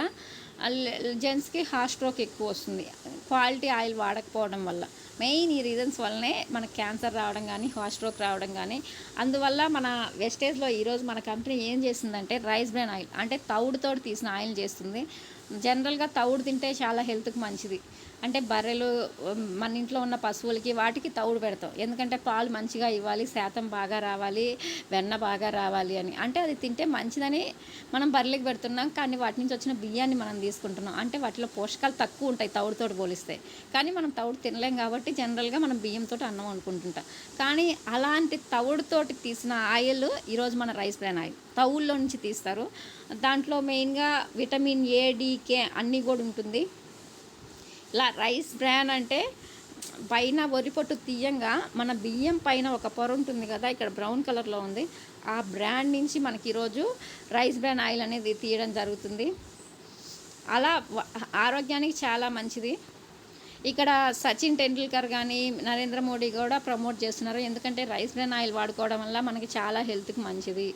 జెంట్స్కి హార్ట్ స్ట్రోక్ ఎక్కువ వస్తుంది, క్వాలిటీ ఆయిల్ వాడకపోవడం వల్ల. మెయిన్ ఈ రీజన్స్ వల్లనే మనకు క్యాన్సర్ రావడం కానీ, హార్ట్ స్ట్రోక్ రావడం కానీ. అందువల్ల మన వెస్టేజ్లో ఈరోజు మన కంపెనీ ఏం చేసిందంటే రైస్ బ్రాన్ ఆయిల్, అంటే తవుడుతో తీసిన ఆయిల్ చేస్తుంది. జనరల్గా తవుడు తింటే చాలా హెల్త్కి మంచిది. అంటే బర్రెలు, మన ఇంట్లో ఉన్న పశువులకి వాటికి తవుడు పెడతాం, ఎందుకంటే పాలు మంచిగా ఇవ్వాలి, శాతం బాగా రావాలి, వెన్న బాగా రావాలి అని. అంటే అది తింటే మంచిదని మనం బర్రెలకు పెడుతున్నాం, కానీ వాటి నుంచి వచ్చిన బియ్యాన్ని మనం తీసుకుంటున్నాం. అంటే వాటిలో పోషకాలు తక్కువ ఉంటాయి తవుడుతో పోలిస్తే, కానీ మనం తవుడు తినలేం కాబట్టి జనరల్గా మనం బియ్యంతో అన్నం వండుకుంటుంటాం. కానీ అలాంటి తవుడుతోటి తీసిన ఆయిల్ ఈరోజు మన రైస్ బ్రాన్ ఆయిల్ తవుల్లో నుంచి తీస్తారు. దాంట్లో మెయిన్గా విటమిన్ ఏ, డి, కే అన్నీ కూడా ఉంటుంది. ఇలా రైస్ బ్రాన్ అంటే పైన వరి పొట్టు తీయంగా మన బియ్యం పైన ఒక పొర ఉంటుంది కదా, ఇక్కడ బ్రౌన్ కలర్లో ఉంది, ఆ బ్రాండ్ నుంచి మనకి ఈరోజు రైస్ బ్రాన్ ఆయిల్ అనేది తీయడం జరుగుతుంది. అలా ఆరోగ్యానికి చాలా మంచిది. ఇక్కడ సచిన్ టెండూల్కర్ కానీ నరేంద్ర మోడీ కూడా ప్రమోట్ చేస్తున్నారు, ఎందుకంటే రైస్ బ్రాన్ ఆయిల్ వాడుకోవడం వల్ల మనకి చాలా హెల్త్కి మంచిది.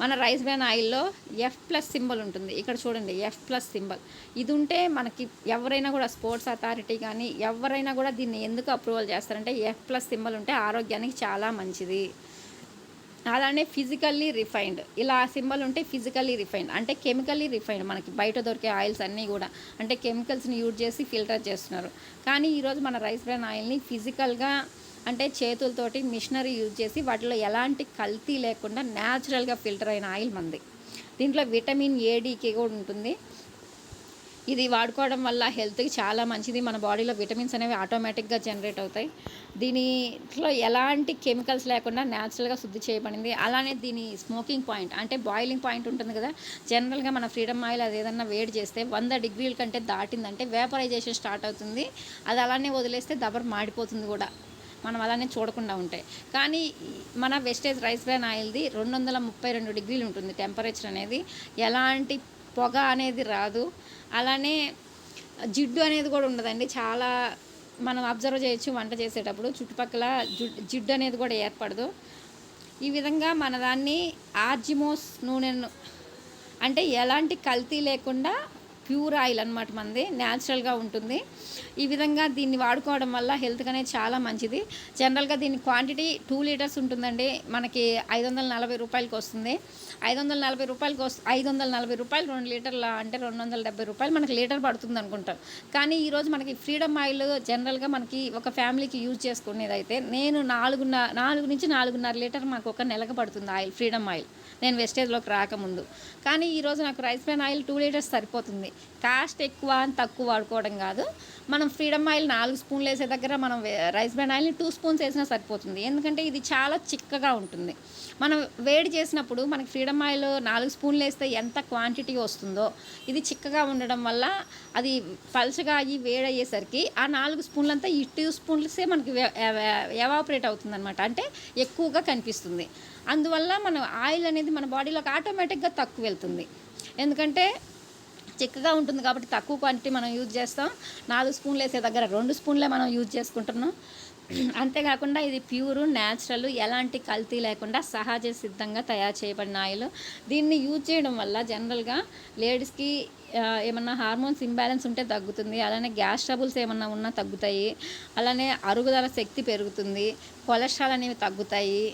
మన రైస్ బ్రాన్ ఆయిల్లో F+ సింబల్ ఉంటుంది, ఇక్కడ చూడండి F+ సింబల్. ఇది ఉంటే మనకి ఎవరైనా కూడా స్పోర్ట్స్ అథారిటీ కానీ ఎవరైనా కూడా దీన్ని ఎందుకు అప్రూవల్ చేస్తారంటే F+ సింబల్ ఉంటే ఆరోగ్యానికి చాలా మంచిది. అలానే ఫిజికల్లీ రిఫైన్డ్, ఇలా సింబల్ ఉంటే ఫిజికల్లీ రిఫైన్డ్ అంటే కెమికల్లీ రిఫైన్డ్. మనకి బయట దొరికే ఆయిల్స్ అన్నీ కూడా అంటే కెమికల్స్ని యూజ్ చేసి ఫిల్టర్ చేస్తున్నారు, కానీ ఈరోజు మన రైస్ బ్రాన్ ఆయిల్ని ఫిజికల్గా అంటే చేతులతోటి మిషనరీ యూజ్ చేసి వాటిలో ఎలాంటి కల్తీ లేకుండా న్యాచురల్గా ఫిల్టర్ అయిన ఆయిల్ మంది. దీంట్లో విటమిన్ ఏ, డి, కే కూడా ఉంటుంది. ఇది వాడుకోవడం వల్ల హెల్త్కి చాలా మంచిది. మన బాడీలో విటమిన్స్ అనేవి ఆటోమేటిక్గా జనరేట్ అవుతాయి. దీనిలో ఎలాంటి కెమికల్స్ లేకుండా న్యాచురల్గా శుద్ధి చేయబడింది. అలానే దీని స్మోకింగ్ పాయింట్ అంటే బాయిలింగ్ పాయింట్ ఉంటుంది కదా, జనరల్గా మన ఫ్రీడమ్ ఆయిల్ అది ఏదన్నా వేడి చేస్తే 100 డిగ్రీల కంటే దాటిందంటే వేపరైజేషన్ స్టార్ట్ అవుతుంది. అది అలానే వదిలేస్తే దబర్ మాడిపోతుంది కూడా, మనం అలానే చూడకుండా ఉంటాయి. కానీ మన వెస్టేజ్ రైస్ బ్రాన్ ఆయిల్ది 232 డిగ్రీలు ఉంటుంది టెంపరేచర్ అనేది, ఎలాంటి పొగ అనేది రాదు. అలానే జిడ్డు అనేది కూడా ఉండదండి. చాలా మనం అబ్జర్వ్ చేయొచ్చు వంట చేసేటప్పుడు చుట్టుపక్కల జిడ్డు అనేది కూడా ఏర్పడదు. ఈ విధంగా మన దాన్ని ఆర్జిమోస్ నూనెను అంటే ఎలాంటి కల్తీ లేకుండా ప్యూర్ ఆయిల్ అనమాట, మనది న్యాచురల్గా ఉంటుంది. ఈ విధంగా దీన్ని వాడుకోవడం వల్ల హెల్త్కి అనేది చాలా మంచిది. జనరల్గా దీని క్వాంటిటీ 2 లీటర్స్ ఉంటుందండి, మనకి 540 రూపాయలకి వస్తుంది. 540 రూపాయలకి 540 రూపాయలు 2 లీటర్ల అంటే 270 రూపాయలు మనకి లీటర్ పడుతుంది అనుకుంటాం. కానీ ఈరోజు మనకి ఫ్రీడమ్ ఆయిల్ జనరల్గా మనకి ఒక ఫ్యామిలీకి యూజ్ చేసుకునేది అయితే నేను 4 నుంచి 4.5 లీటర్ మాకు ఒక నెలకు పడుతుంది ఆయిల్, ఫ్రీడమ్ ఆయిల్, నేను వెస్టేజ్లోకి రాకముందు. కానీ ఈరోజు నాకు రైస్ బ్రాన్ ఆయిల్ 2 లీటర్స్ సరిపోతుంది. కాస్ట్ ఎక్కువ అని తక్కువ వాడుకోవడం కాదు, మనం ఫ్రీడమ్ ఆయిల్ 4 స్పూన్లు వేసే దగ్గర మనం రైస్ బ్రాన్ ఆయిల్ని 2 స్పూన్స్ వేసినా సరిపోతుంది, ఎందుకంటే ఇది చాలా చిక్కగా ఉంటుంది. మనం వేడి చేసినప్పుడు మనకి ఫ్రీడమ్ ఆయిల్ 4 స్పూన్లు వేస్తే ఎంత క్వాంటిటీ వస్తుందో, ఇది చిక్కగా ఉండడం వల్ల అది పల్చగా అయ్యి వేడయ్యేసరికి ఆ 4 స్పూన్లంతా ఈ 2 స్పూన్లసే మనకి ఎవాపరేట్ అవుతుంది అనమాట, అంటే ఎక్కువగా కనిపిస్తుంది. అందువల్ల మన ఆయిల్ అనేది మన బాడీలోకి ఆటోమేటిక్గా తక్కువ వెళ్తుంది, ఎందుకంటే చిక్కగా ఉంటుంది కాబట్టి తక్కువ క్వాంటిటీ మనం యూజ్ చేస్తాం. 4 స్పూన్లు వేసే దగ్గర 2 స్పూన్లే మనం యూజ్ చేసుకుంటున్నాం. అంతేకాకుండా ఇది ప్యూరు, న్యాచురల్, ఎలాంటి కల్తీ లేకుండా సహజ సిద్ధంగా తయారు చేయబడిన ఆయిల్. దీన్ని యూజ్ చేయడం వల్ల జనరల్గా లేడీస్కి ఏమన్నా హార్మోన్స్ ఇంబ్యాలెన్స్ ఉంటే తగ్గుతుంది, అలానే గ్యాస్ ట్రబుల్స్ ఏమన్నా ఉన్నా తగ్గుతాయి, అలానే అరుగుదల శక్తి పెరుగుతుంది, కొలెస్ట్రాల్ అనేవి తగ్గుతాయి.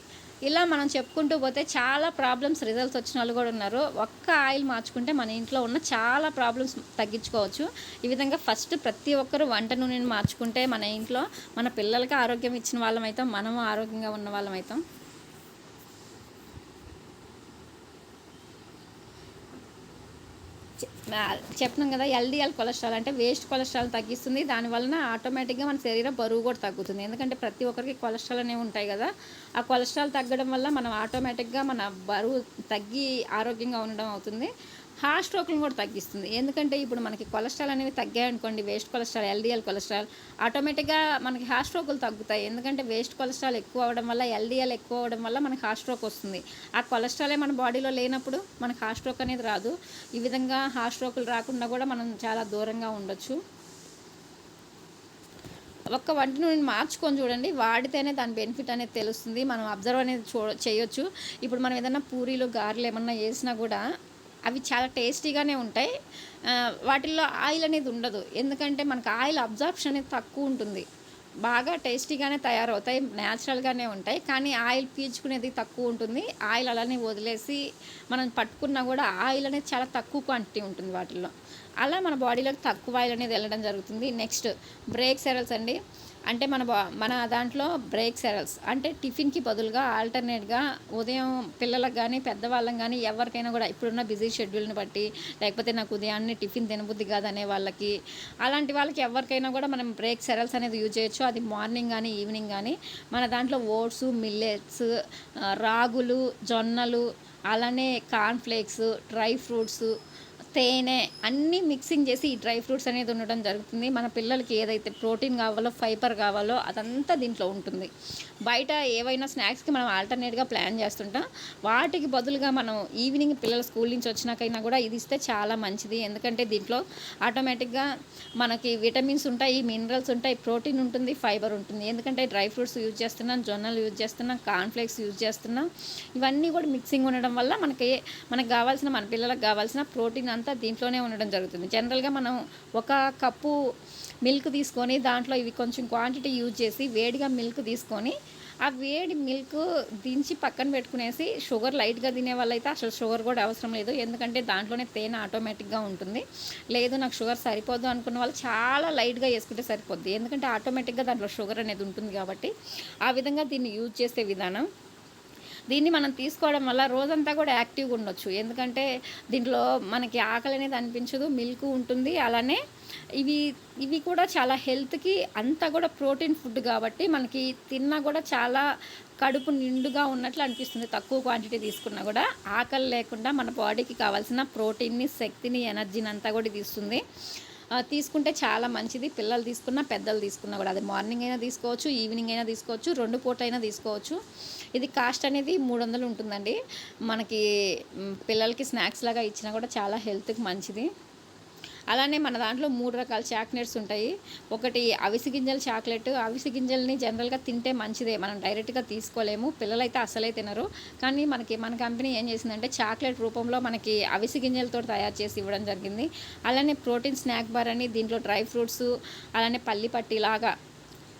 ఇలా మనం చెప్పుకుంటూ పోతే చాలా ప్రాబ్లమ్స్ రిజల్ట్స్ వచ్చిన వాళ్ళు కూడా ఉన్నారు. ఒక్క ఆయిల్ మార్చుకుంటే మన ఇంట్లో ఉన్న చాలా ప్రాబ్లమ్స్ తగ్గించుకోవచ్చు. ఈ విధంగా ఫస్ట్ ప్రతి ఒక్కరూ వంట నూనెని మార్చుకుంటే మన ఇంట్లో మన పిల్లలకి ఆరోగ్యం ఇచ్చిన వాళ్ళం అవుతాం, మనము ఆరోగ్యంగా ఉన్న వాళ్ళం అవుతాం. చెప్తున్నాం కదా, ఎల్డిఎల్ కొలెస్ట్రాల్ అంటే వేస్ట్ కొలెస్ట్రాల్ తగ్గిస్తుంది. దానివలన ఆటోమేటిక్గా మన శరీరం బరువు కూడా తగ్గుతుంది, ఎందుకంటే ప్రతి ఒక్కరికి కొలెస్ట్రాల్ అనేవి ఉంటాయి కదా. ఆ కొలెస్ట్రాల్ తగ్గడం వల్ల మనం ఆటోమేటిక్గా మన బరువు తగ్గి ఆరోగ్యంగా ఉండడం అవుతుంది. హార్ట్ స్ట్రోక్లను కూడా తగ్గిస్తుంది, ఎందుకంటే ఇప్పుడు మనకి కొలెస్ట్రాల్ అనేవి తగ్గాయనుకోండి, వేస్ట్ కొలెస్ట్రాల్, ఎల్డిఎల్ కొలెస్ట్రాల్, ఆటోమేటిక్గా మనకి హార్ట్ స్ట్రోకులు తగ్గుతాయి. ఎందుకంటే వేస్ట్ కొలెస్ట్రాల్ ఎక్కువ అవ్వడం వల్ల, ఎల్డిఎల్ ఎక్కువ అవ్వడం వల్ల మనకి హార్ట్ స్ట్రోక్ వస్తుంది. ఆ కొలెస్ట్రాలే మన బాడీలో లేనప్పుడు మనకి హార్ట్ స్ట్రోక్ అనేది రాదు. ఈ విధంగా హార్ట్ స్ట్రోకులు రాకుండా కూడా మనం చాలా దూరంగా ఉండొచ్చు. ఒక్క వంట నూనెని మార్చుకొని చూడండి, వాడితేనే దాని బెనిఫిట్ అనేది తెలుస్తుంది. మనం అబ్జర్వ్ అనేది చేయొచ్చు. ఇప్పుడు మనం ఏదైనా పూరీలు, గారెలు ఏమన్నా వేసినా కూడా అవి చాలా టేస్టీగానే ఉంటాయి, వాటిల్లో ఆయిల్ అనేది ఉండదు, ఎందుకంటే మనకు ఆయిల్ అబ్జార్ప్షన్ అనేది తక్కువ ఉంటుంది. బాగా టేస్టీగానే తయారవుతాయి, న్యాచురల్గానే ఉంటాయి. కానీ ఆయిల్ పీల్చుకునేది తక్కువ ఉంటుంది. ఆయిల్ అలానే వదిలేసి మనం పట్టుకున్నా కూడా ఆయిల్ అనేది చాలా తక్కువ క్వాంటిటీ ఉంటుంది వాటిల్లో. అలా మన బాడీలోకి తక్కువ ఆయిల్ అనేది వెళ్ళడం జరుగుతుంది. నెక్స్ట్ బ్రేక్ సెరల్స్ అండి. అంటే మన దాంట్లో బ్రేక్ సెరల్స్ అంటే టిఫిన్కి బదులుగా ఆల్టర్నేట్గా ఉదయం పిల్లలకు కానీ పెద్దవాళ్ళకి కానీ ఎవరికైనా కూడా ఇప్పుడున్న బిజీ షెడ్యూల్ని బట్టి, లేకపోతే నాకు ఉదయాన్నే టిఫిన్ తినబుద్ధి కాదనే వాళ్ళకి, అలాంటి వాళ్ళకి ఎవరికైనా కూడా మనం బ్రేక్ సెరల్స్ అనేది యూజ్ చేయొచ్చు. అది మార్నింగ్ కానీ ఈవినింగ్ కానీ. మన దాంట్లో ఓట్స్, మిల్లెట్స్, రాగులు, జొన్నలు, అలానే కార్న్ఫ్లేక్స్, డ్రై ఫ్రూట్స్, తేనె అన్నీ మిక్సింగ్ చేసి ఈ డ్రై ఫ్రూట్స్ అనేది ఉండడం జరుగుతుంది. మన పిల్లలకి ఏదైతే ప్రోటీన్ కావాలో, ఫైబర్ కావాలో అదంతా దీంట్లో ఉంటుంది. బయట ఏవైనా స్నాక్స్కి మనం ఆల్టర్నేట్గా ప్లాన్ చేస్తుంటాం. వాటికి బదులుగా మనం ఈవినింగ్ పిల్లలు స్కూల్ నుంచి వచ్చినాకైనా కూడా ఇది ఇస్తే చాలా మంచిది. ఎందుకంటే దీంట్లో ఆటోమేటిక్గా మనకి విటమిన్స్ ఉంటాయి, మినరల్స్ ఉంటాయి, ప్రోటీన్ ఉంటుంది, ఫైబర్ ఉంటుంది. ఎందుకంటే డ్రై ఫ్రూట్స్ యూజ్ చేస్తున్నాం, జొన్నలు యూజ్ చేస్తున్నాం, కార్న్ఫ్లేక్స్ యూజ్ చేస్తున్నాం. ఇవన్నీ కూడా మిక్సింగ్ ఉండడం వల్ల మనకు కావాల్సిన, మన పిల్లలకు కావాల్సిన ప్రోటీన్ అంతా దీంట్లోనే ఉండడం జరుగుతుంది. జనరల్గా మనం ఒక కప్పు మిల్క్ తీసుకొని దాంట్లో ఇవి కొంచెం క్వాంటిటీ యూజ్ చేసి వేడిగా మిల్క్ తీసుకొని ఆ వేడి మిల్క్ దించి పక్కన పెట్టుకునేసి షుగర్ లైట్గా తినే వాళ్ళైతే అసలు షుగర్ కూడా అవసరం లేదు. ఎందుకంటే దాంట్లోనే తేనె ఆటోమేటిక్గా ఉంటుంది. లేదు నాకు షుగర్ సరిపోదు అనుకున్న వాళ్ళు చాలా లైట్గా వేసుకుంటే సరిపోద్ది. ఎందుకంటే ఆటోమేటిక్గా దాంట్లో షుగర్ అనేది ఉంటుంది కాబట్టి. ఆ విధంగా దీన్ని యూజ్ చేసే విధానం. దీన్ని మనం తీసుకోవడం వల్ల రోజంతా కూడా యాక్టివ్గా ఉండొచ్చు. ఎందుకంటే దీంట్లో మనకి ఆకలి అనేది అనిపించదు, మిల్క్ ఉంటుంది. అలానే ఇవి కూడా చాలా హెల్త్కి అంతా కూడా ప్రోటీన్ ఫుడ్ కాబట్టి మనకి తిన్నా కూడా చాలా కడుపు నిండుగా ఉన్నట్లు అనిపిస్తుంది. తక్కువ క్వాంటిటీ తీసుకున్నా కూడా ఆకలి లేకుండా మన బాడీకి కావాల్సిన ప్రోటీన్ని, శక్తిని, ఎనర్జీని అంతా కూడా తీస్తుంది. తీసుకుంటే చాలా మంచిది. పిల్లలు తీసుకున్నా, పెద్దలు తీసుకున్నా కూడా. అది మార్నింగ్ అయినా తీసుకోవచ్చు, ఈవినింగ్ అయినా తీసుకోవచ్చు, 2 పూటైనా తీసుకోవచ్చు. ఇది కాస్ట్ అనేది 300 ఉంటుందండి. మనకి పిల్లలకి స్నాక్స్ లాగా ఇచ్చినా కూడా చాలా హెల్త్కి మంచిది. అలానే మన దాంట్లో 3 రకాల చాక్లెట్స్ ఉంటాయి. ఒకటి అవిసె గింజల చాక్లెట్. అవిసె గింజల్ని జనరల్గా తింటే మంచిదే, మనం డైరెక్ట్గా తీసుకోలేము. పిల్లలైతే అసలే తినరు. కానీ మన కంపెనీ ఏం చేసిందంటే చాక్లెట్ రూపంలో మనకి అవిసె గింజలతో తయారు చేసి ఇవ్వడం జరిగింది. అలానే ప్రోటీన్ స్నాక్ బార్ అని దీంట్లో డ్రై ఫ్రూట్స్, అలానే పల్లి పట్టిలాగా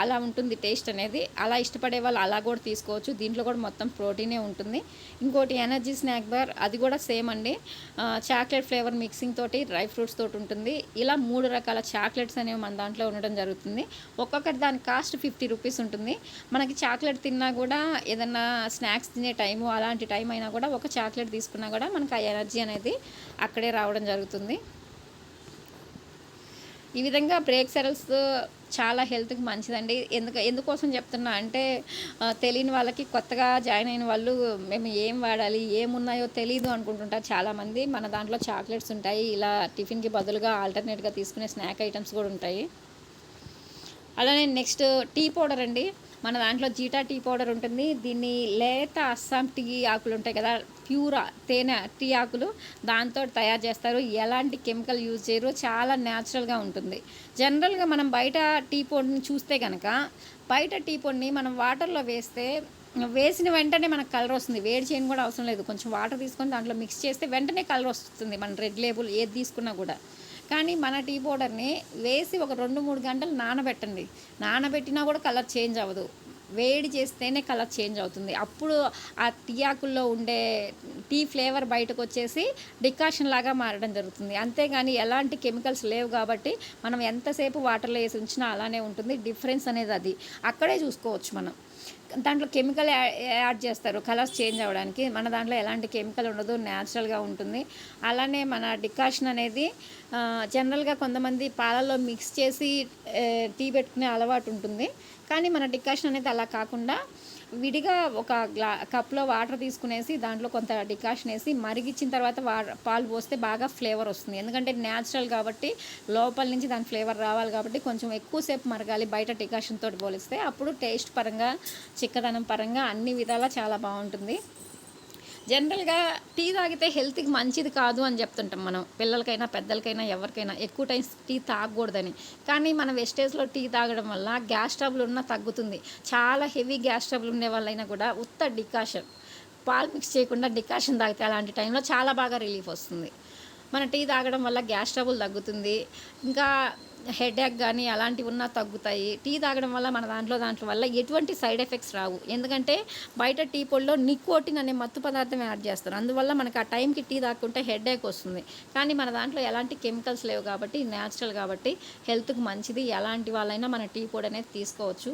అలా ఉంటుంది టేస్ట్ అనేది. అలా ఇష్టపడే వాళ్ళు అలా కూడా తీసుకోవచ్చు. దీంట్లో కూడా మొత్తం ప్రోటీనే ఉంటుంది. ఇంకోటి ఎనర్జీ స్నాక్ బార్, అది కూడా సేమ్ అండి. చాక్లెట్ ఫ్లేవర్ మిక్సింగ్ తోటి, డ్రై ఫ్రూట్స్ తోటి ఉంటుంది. ఇలా 3 రకాల చాక్లెట్స్ అనేవి మన దాంట్లో ఉండడం జరుగుతుంది. ఒక్కొక్కటి దాని కాస్ట్ 50 రూపీస్ ఉంటుంది. మనకి చాక్లెట్ తిన్నా కూడా ఏదన్నా స్నాక్స్ తినే టైము, అలాంటి టైం అయినా కూడా ఒక చాక్లెట్ తీసుకున్నా కూడా మనకు ఆ ఎనర్జీ అనేది అక్కడే రావడం జరుగుతుంది. ఈ విధంగా బ్రేక్ సెరల్స్ చాలా హెల్త్కి మంచిదండి. ఎందుకోసం చెప్తున్నా అంటే తెలియని వాళ్ళకి, కొత్తగా జాయిన్ అయిన వాళ్ళు మేము ఏం వాడాలి, ఏమున్నాయో తెలీదు అనుకుంటుంటారు చాలామంది. మన దాంట్లో చాక్లెట్స్ ఉంటాయి. ఇలా టిఫిన్కి బదులుగా ఆల్టర్నేట్గా తీసుకునే స్నాక్ ఐటమ్స్ కూడా ఉంటాయి. అలానే నెక్స్ట్ టీ పౌడర్ అండి. మన దాంట్లో జీటా టీ పౌడర్ ఉంటుంది. దీన్ని లేత అస్సాం టీ ఆకులు ఉంటాయి కదా, ప్యూరా తేనె టీ ఆకులు, దాంతో తయారు చేస్తారు. ఎలాంటి కెమికల్ యూజ్ చేయరు, చాలా న్యాచురల్గా ఉంటుంది. జనరల్గా మనం బయట టీ పొడిని చూస్తే కనుక, బయట టీ పొడిని మనం వాటర్లో వేసిన వెంటనే మనకు కలర్ వస్తుంది. వేడి చేయని కూడా అవసరం లేదు. కొంచెం వాటర్ తీసుకొని దాంట్లో మిక్స్ చేస్తే వెంటనే కలర్ వస్తుంది. మన రెడ్ లేబుల్ ఏది తీసుకున్నా కూడా. కానీ మన టీ పౌడర్ని వేసి ఒక 2-3 గంటలు నానబెట్టినా కూడా కలర్ చేంజ్ అవ్వదు. వేడి చేస్తేనే కలర్ చేంజ్ అవుతుంది. అప్పుడు ఆ టీ ఆకుల్లో ఉండే టీ ఫ్లేవర్ బయటకు వచ్చేసి డికాషన్ లాగా మారడం జరుగుతుంది. అంతేగాని ఎలాంటి కెమికల్స్ లేవు కాబట్టి మనం ఎంతసేపు వాటర్లో వేసి ఉంచినా అలానే ఉంటుంది. డిఫరెన్స్ అనేది అది అక్కడే చూసుకోవచ్చు మనం. దాంట్లో కెమికల్ యాడ్ చేస్తారు కలర్స్ చేంజ్ అవ్వడానికి. మన దాంట్లో ఎలాంటి కెమికల్ ఉండదు, న్యాచురల్గా ఉంటుంది. అలానే మన డికాషన్ అనేది జనరల్గా కొంతమంది పాలల్లో మిక్స్ చేసి టీ పెట్టుకునే అలవాటు ఉంటుంది. కానీ మన డికాషన్ అనేది అలా కాకుండా విడిగా ఒక కప్లో వాటర్ తీసుకునేసి దాంట్లో కొంత డికాషన్ వేసి మరిగించిన తర్వాత పాలు పోస్తే బాగా ఫ్లేవర్ వస్తుంది. ఎందుకంటే న్యాచురల్ కాబట్టి లోపల నుంచి దాని ఫ్లేవర్ రావాలి కాబట్టి కొంచెం ఎక్కువసేపు మరగాలి బయట డికాషన్ తోటి పోలిస్తే. అప్పుడు టేస్ట్ పరంగా, చిక్కదనం పరంగా అన్ని విధాలా చాలా బాగుంటుంది. జనరల్గా టీ తాగితే హెల్త్కి మంచిది కాదు అని చెప్తుంటాం మనం, పిల్లలకైనా పెద్దలకైనా ఎవరికైనా. ఎక్కువ టైం టీ తాగకూడదని. కానీ మన వెస్టేజ్లో టీ తాగడం వల్ల గ్యాస్ ట్రబుల్ ఉన్నా తగ్గుతుంది. చాలా హెవీ గ్యాస్ ట్రబుల్ ఉండే వాళ్ళైనా కూడా ఉత్త డికాషన్, పాలు మిక్స్ చేయకుండా డికాషన్ తాగితే అలాంటి టైంలో చాలా బాగా రిలీఫ్ వస్తుంది. మన టీ తాగడం వల్ల గ్యాస్ ట్రబుల్ తగ్గుతుంది. ఇంకా హెడేక్ కానీ అలాంటివి ఉన్నా తగ్గుతాయి. టీ తాగడం వల్ల మన దాంట్లో వల్ల ఎటువంటి సైడ్ ఎఫెక్ట్స్ రావు. ఎందుకంటే బయట టీ పొడిలో నికోటిన్ అనే మత్తు పదార్థం యాడ్ చేస్తారు. అందువల్ల మనకు ఆ టైంకి టీ తాగుకుంటే హెడేక్ వస్తుంది. కానీ మన దాంట్లో ఎలాంటి కెమికల్స్ లేవు కాబట్టి న్యాచురల్ కాబట్టి హెల్త్కి మంచిది. ఎలాంటి వాళ్ళైనా మన టీ పొడి అనేది తీసుకోవచ్చు.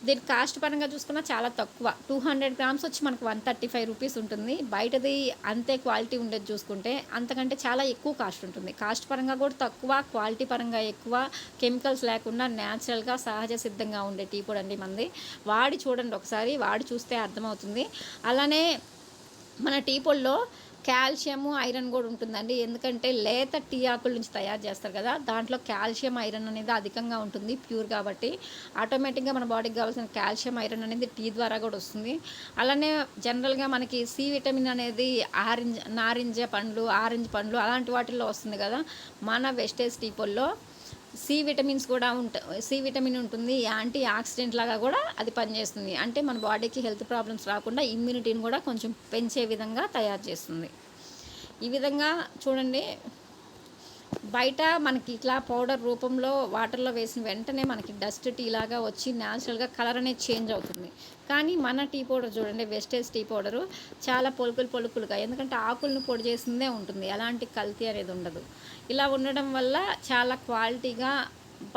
దీని కాస్ట్ పరంగా చూసుకున్నా చాలా తక్కువ. 200 గ్రామ్స్ వచ్చి మనకు 135 రూపీస్ ఉంటుంది. బయటది అంతే క్వాలిటీ ఉండేది చూసుకుంటే అంతకంటే చాలా ఎక్కువ కాస్ట్ ఉంటుంది. కాస్ట్ పరంగా కూడా తక్కువ, క్వాలిటీ పరంగా ఎక్కువ, కెమికల్స్ లేకుండా న్యాచురల్గా సహజ సిద్ధంగా ఉండే టీ పొడి అండి మనది. వాడి చూడండి ఒకసారి, వాడి చూస్తే అర్థమవుతుంది. అలానే మన టీ పొడిలో కాల్షియము ఐరన్ కూడా ఉంటుందండి. ఎందుకంటే లేత టీ ఆకుల నుంచి తయారు చేస్తారు కదా, దాంట్లో కాల్షియం ఐరన్ అనేది అధికంగా ఉంటుంది ప్యూర్ కాబట్టి. ఆటోమేటిక్గా మన బాడీకి కావాల్సిన కాల్షియం ఐరన్ అనేది టీ ద్వారా కూడా వస్తుంది. అలానే జనరల్గా మనకి సి విటమిన్ అనేది నారింజ పండ్లు అలాంటి వాటిల్లో వస్తుంది కదా. మన వెస్టేజ్ టీ పొడిలో సి విటమిన్ ఉంటుంది. యాంటీ ఆక్సిడెంట్ లాగా కూడా అది పనిచేస్తుంది. అంటే మన బాడీకి హెల్త్ ప్రాబ్లమ్స్ రాకుండా ఇమ్యూనిటీని కూడా కొంచెం పెంచే విధంగా తయారు చేస్తుంది. ఈ విధంగా చూడండి, బయట మనకి ఇట్లా పౌడర్ రూపంలో వాటర్లో వేసిన వెంటనే మనకి డస్ట్ టీ లాగా వచ్చి న్యాచురల్గా కలర్ అనేది చేంజ్ అవుతుంది. కానీ మన టీ పౌడర్ చూడండి, వెస్టేజ్ టీ పౌడరు చాలా పొలుకులుగా, ఎందుకంటే ఆకులను పొడి చేసిందే ఉంటుంది, ఎలాంటి కల్తీ అనేది ఉండదు. ఇలా ఉండడం వల్ల చాలా క్వాలిటీగా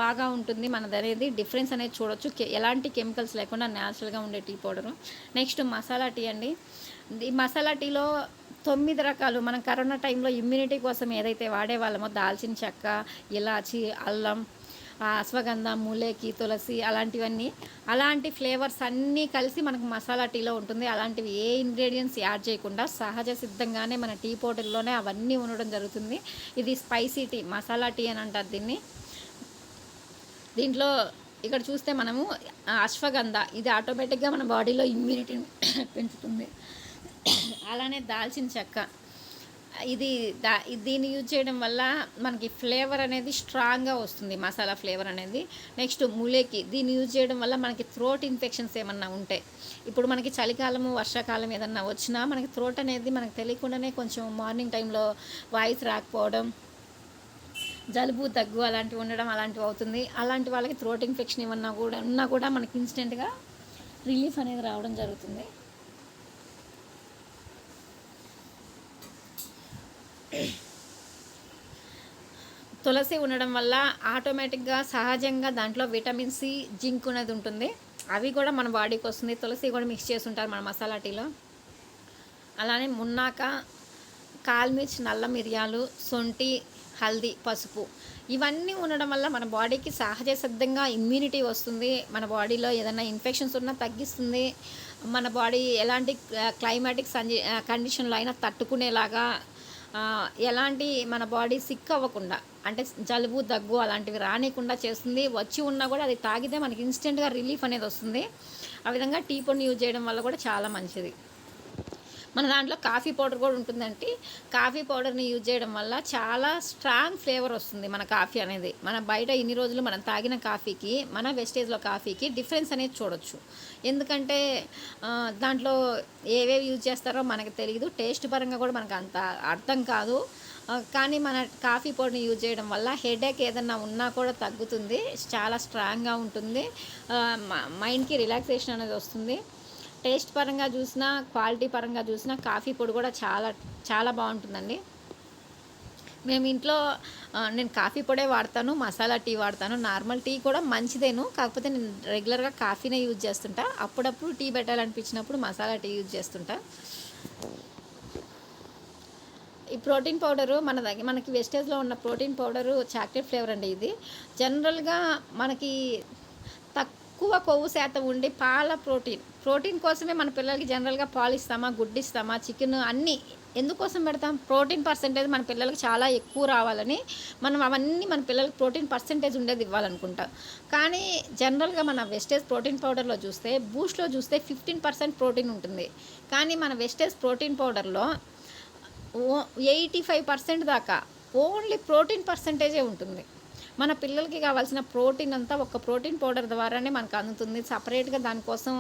బాగా ఉంటుంది మనది అనేది. డిఫరెన్స్ అనేది చూడొచ్చు, ఎలాంటి కెమికల్స్ లేకుండా న్యాచురల్గా ఉండే tea powder. Next masala tea అండి. ఈ మసాలా టీలో 9 రకాలు, మనం కరోనా టైంలో ఇమ్యూనిటీ కోసం ఏదైతే వాడేవాళ్ళమో దాల్చిన చెక్క, ఇలాచి, అల్లం, అశ్వగంధ, మూలేకి, తులసి అలాంటి ఫ్లేవర్స్ అన్నీ కలిసి మనకు మసాలా టీలో ఉంటుంది. అలాంటివి ఏ ఇంగ్రీడియంట్స్ యాడ్ చేయకుండా సహజ సిద్ధంగానే మన టీ పౌడర్లోనే అవన్నీ ఉండడం జరుగుతుంది. ఇది స్పైసీ టీ, మసాలా టీ అని అంటారు దీన్ని. దీంట్లో ఇక్కడ చూస్తే మనము అశ్వగంధ, ఇది ఆటోమేటిక్గా మన బాడీలో ఇమ్యూనిటీని పెంచుతుంది. అలానే దాల్చిన చెక్క, దీన్ని యూజ్ చేయడం వల్ల మనకి ఫ్లేవర్ అనేది స్ట్రాంగ్గా వస్తుంది, మసాలా ఫ్లేవర్ అనేది. నెక్స్ట్ ములేకి, దీన్ని యూజ్ చేయడం వల్ల మనకి థ్రోట్ ఇన్ఫెక్షన్స్ ఏమన్నా ఉంటే, ఇప్పుడు మనకి చలికాలము వర్షాకాలం ఏదన్నా వచ్చినా మనకి థ్రోట్ అనేది మనకు తెలియకుండానే కొంచెం మార్నింగ్ టైంలో వాయిస్ రాకపోవడం, జలుబు దగ్గు అలాంటివి ఉండడం అలాంటివి అవుతుంది. అలాంటి వాళ్ళకి థ్రోట్ ఇన్ఫెక్షన్ ఏమన్నా ఉన్నా కూడా మనకి ఇన్స్టెంట్గా రిలీఫ్ అనేది రావడం జరుగుతుంది. తులసి ఉండడం వల్ల ఆటోమేటిక్గా సహజంగా దాంట్లో విటమిన్ సి, జింక్ అనేది ఉంటుంది. అవి కూడా మన బాడీకి వస్తుంది. తులసి కూడా మిక్స్ చేసి ఉంటారు మన మసాలా టీలో. అలానే మున్నాక, కాల్మిర్చ్, నల్ల మిరియాలు, సొంటి, హల్దీ, పసుపు ఇవన్నీ ఉండడం వల్ల మన బాడీకి సహజ సిద్ధంగా ఇమ్యూనిటీ వస్తుంది. మన బాడీలో ఏదైనా ఇన్ఫెక్షన్స్ ఉన్నా తగ్గిస్తుంది. మన బాడీ ఎలాంటి క్లైమాటిక్ కండిషన్లో అయినా తట్టుకునేలాగా, ఎలాంటి మన బాడీ సిక్ అవ్వకుండా, అంటే జలుబు దగ్గు అలాంటివి రానికుండా చేస్తుంది. వచ్చి ఉన్నా కూడా అది తాగితే మనకి ఇన్స్టెంట్గా రిలీఫ్ అనేది వస్తుంది. ఆ విధంగా టీ పొడిని యూజ్ చేయడం వల్ల కూడా చాలా మంచిది. మన దాంట్లో కాఫీ పౌడర్ కూడా ఉంటుందంటే, కాఫీ పౌడర్ని యూజ్ చేయడం వల్ల చాలా స్ట్రాంగ్ ఫ్లేవర్ వస్తుంది మన కాఫీ అనేది. మన బయట ఇన్ని రోజులు మనం తాగిన కాఫీకి మన వెస్టేజ్లో కాఫీకి డిఫరెన్స్ అనేది చూడొచ్చు. ఎందుకంటే దాంట్లో ఏవేవి యూజ్ చేస్తారో మనకు తెలియదు, టేస్ట్ పరంగా కూడా మనకు అంత అర్థం కాదు. కానీ మన కాఫీ పౌడర్ని యూజ్ చేయడం వల్ల హెడేక్ ఏదన్నా ఉన్నా కూడా తగ్గుతుంది, చాలా స్ట్రాంగ్గా ఉంటుంది, మైండ్కి రిలాక్సేషన్ అనేది వస్తుంది. టేస్ట్ పరంగా చూసినా, క్వాలిటీ పరంగా చూసినా కాఫీ పొడి కూడా చాలా చాలా బాగుంటుందండి. మేము ఇంట్లో నేను కాఫీ పొడే వాడతాను, మసాలా టీ వాడతాను. నార్మల్ టీ కూడా మంచిదేను, కాకపోతే నేను రెగ్యులర్గా కాఫీనే యూజ్ చేస్తుంటా. అప్పుడప్పుడు టీ పెట్టాలనిపించినప్పుడు మసాలా టీ యూజ్ చేస్తుంటా. ఈ ప్రోటీన్ పౌడరు మనకి వెస్టేజ్లో ఉన్న ప్రోటీన్ పౌడరు చాక్లెట్ ఫ్లేవర్ అండి. ఇది జనరల్గా మనకి తక్కువ కొవ్వు శాతం ఉండి పాల ప్రోటీన్ కోసమే మన పిల్లలకి జనరల్గా పాలు ఇస్తామా, గుడ్డు ఇస్తామా, చికెన్ అన్నీ ఎందుకోసం పెడతాం? ప్రోటీన్ పర్సెంటేజ్ మన పిల్లలకి చాలా ఎక్కువ రావాలని మనం అవన్నీ మన పిల్లలకి ప్రోటీన్ పర్సెంటేజ్ ఉండేది ఇవ్వాలనుకుంటాం. కానీ జనరల్గా మన వెస్టేజ్ ప్రోటీన్ పౌడర్లో చూస్తే, బూస్ట్లో చూస్తే 15% ప్రోటీన్ ఉంటుంది. కానీ మన వెస్టేజ్ ప్రోటీన్ పౌడర్లో 85% దాకా ఓన్లీ ప్రోటీన్ పర్సెంటేజే ఉంటుంది. మన పిల్లలకి కావాల్సిన ప్రోటీన్ అంతా ఒక ప్రోటీన్ పౌడర్ ద్వారానే మనకు అందుతుంది. సపరేట్గా దానికోసం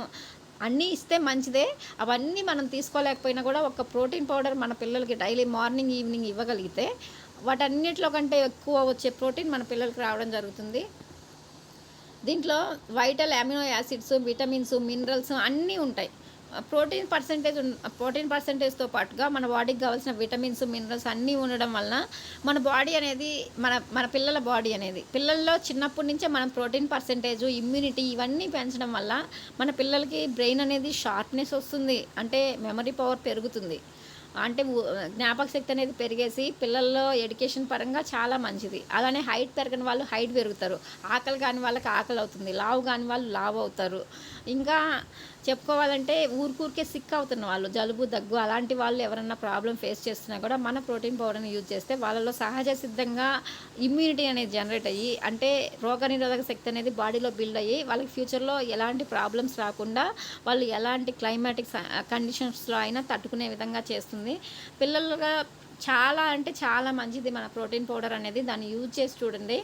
అన్నీ ఇస్తే మంచిదే, అవన్నీ మనం తీసుకోలేకపోయినా కూడా ఒక ప్రోటీన్ పౌడర్ మన పిల్లలకి డైలీ మార్నింగ్ ఈవినింగ్ ఇవ్వగలిగితే వాటన్నిటిలో కంటే ఎక్కువ వచ్చే ప్రోటీన్ మన పిల్లలకి రావడం జరుగుతుంది. దీంట్లో vital amino acids, vitamins, minerals అన్నీ ఉంటాయి. ప్రోటీన్ పర్సెంటేజ్తో పాటుగా మన బాడీకి కావాల్సిన విటమిన్స్, మినరల్స్ అన్నీ ఉండడం వలన మన బాడీ అనేది మన మన పిల్లల బాడీ అనేది పిల్లల్లో చిన్నప్పటి నుంచే మనం ప్రోటీన్ పర్సెంటేజ్, ఇమ్యూనిటీ ఇవన్నీ పెంచడం వల్ల మన పిల్లలకి బ్రెయిన్ అనేది షార్ప్నెస్ వస్తుంది. అంటే మెమరీ పవర్ పెరుగుతుంది. అంటే జ్ఞాపక శక్తి అనేది పెరిగేసి పిల్లల్లో ఎడ్యుకేషన్ పరంగా చాలా మంచిది. అలానే హైట్ పెరగని వాళ్ళు హైట్ పెరుగుతారు. ఆకలి కాని వాళ్ళకి ఆకలి అవుతుంది. లావు కాని వాళ్ళు లావు అవుతారు. ఇంకా చెప్పుకోవాలంటే ఊరికే సిక్ అవుతున్న వాళ్ళు, జలుబు, దగ్గు అలాంటి వాళ్ళు ఎవరన్నా ప్రాబ్లం ఫేస్ చేస్తున్నా కూడా మన ప్రోటీన్ పౌడర్ని యూజ్ చేస్తే వాళ్ళలో సహజ సిద్ధంగా ఇమ్యూనిటీ అనేది జనరేట్ అయ్యి, అంటే రోగనిరోధక శక్తి అనేది బాడీలో బిల్డ్ అయ్యి వాళ్ళకి ఫ్యూచర్లో ఎలాంటి ప్రాబ్లమ్స్ రాకుండా వాళ్ళు ఎలాంటి క్లైమాటిక్ కండిషన్స్లో అయినా తట్టుకునే విధంగా చేస్తుంది. పిల్లలుగా చాలా అంటే చాలా మంచిది మన ప్రోటీన్ పౌడర్ అనేది. దాన్ని యూజ్ చేసి చూడండి.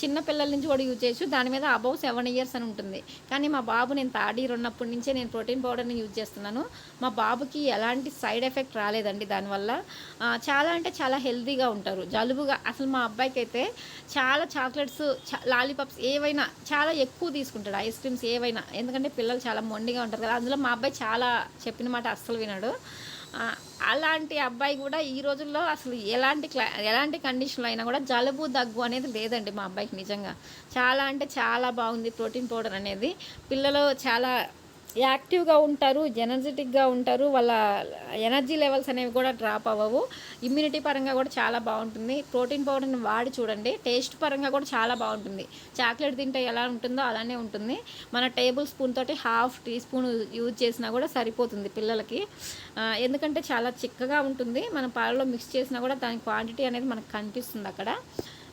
చిన్న పిల్లల నుంచి కూడా యూజ్ చేయొచ్చు. దాని మీద అబౌవ్ 7 years అని ఉంటుంది. కానీ మా బాబు, నేను థర్డ్ ఇయర్ ఉన్నప్పటి నుంచే నేను ప్రోటీన్ పౌడర్ని యూజ్ చేస్తున్నాను. మా బాబుకి ఎలాంటి సైడ్ ఎఫెక్ట్ రాలేదండి దానివల్ల. చాలా అంటే చాలా హెల్తీగా ఉంటారు. జలుబుగా అసలు మా అబ్బాయికి అయితే చాలా చాక్లెట్స్, లాలీపాప్స్ ఏవైనా చాలా ఎక్కువ తీసుకుంటాడు. ఐస్ క్రీమ్స్ ఏవైనా. ఎందుకంటే పిల్లలు చాలా మొండిగా ఉంటారు కదా. అందులో మా అబ్బాయి చాలా చెప్పిన మాట అస్సలు వినడు. అలాంటి అబ్బాయి కూడా ఈ రోజుల్లో అసలు ఎలాంటి కండిషన్లో అయినా కూడా జలుబు, దగ్గు అనేది లేదండి మా అబ్బాయికి. నిజంగా చాలా అంటే చాలా బాగుంది ప్రోటీన్ పౌడర్ అనేది. పిల్లలు చాలా యాక్టివ్గా ఉంటారు, ఎనర్జెటిక్గా ఉంటారు. వాళ్ళ ఎనర్జీ లెవెల్స్ అనేవి కూడా డ్రాప్ అవ్వవు. ఇమ్యూనిటీ పరంగా కూడా చాలా బాగుంటుంది. ప్రోటీన్ పౌడర్ని వాడి చూడండి. టేస్ట్ పరంగా కూడా చాలా బాగుంటుంది. చాక్లెట్ తింటే ఎలా ఉంటుందో అలానే ఉంటుంది. మన టేబుల్ స్పూన్ తోటి 1/2 teaspoon యూజ్ చేసినా కూడా సరిపోతుంది పిల్లలకి. ఎందుకంటే చాలా చిక్కగా ఉంటుంది. మనం పాలలో మిక్స్ చేసినా కూడా దాని క్వాంటిటీ అనేది మనకు కనిపిస్తుంది అక్కడ.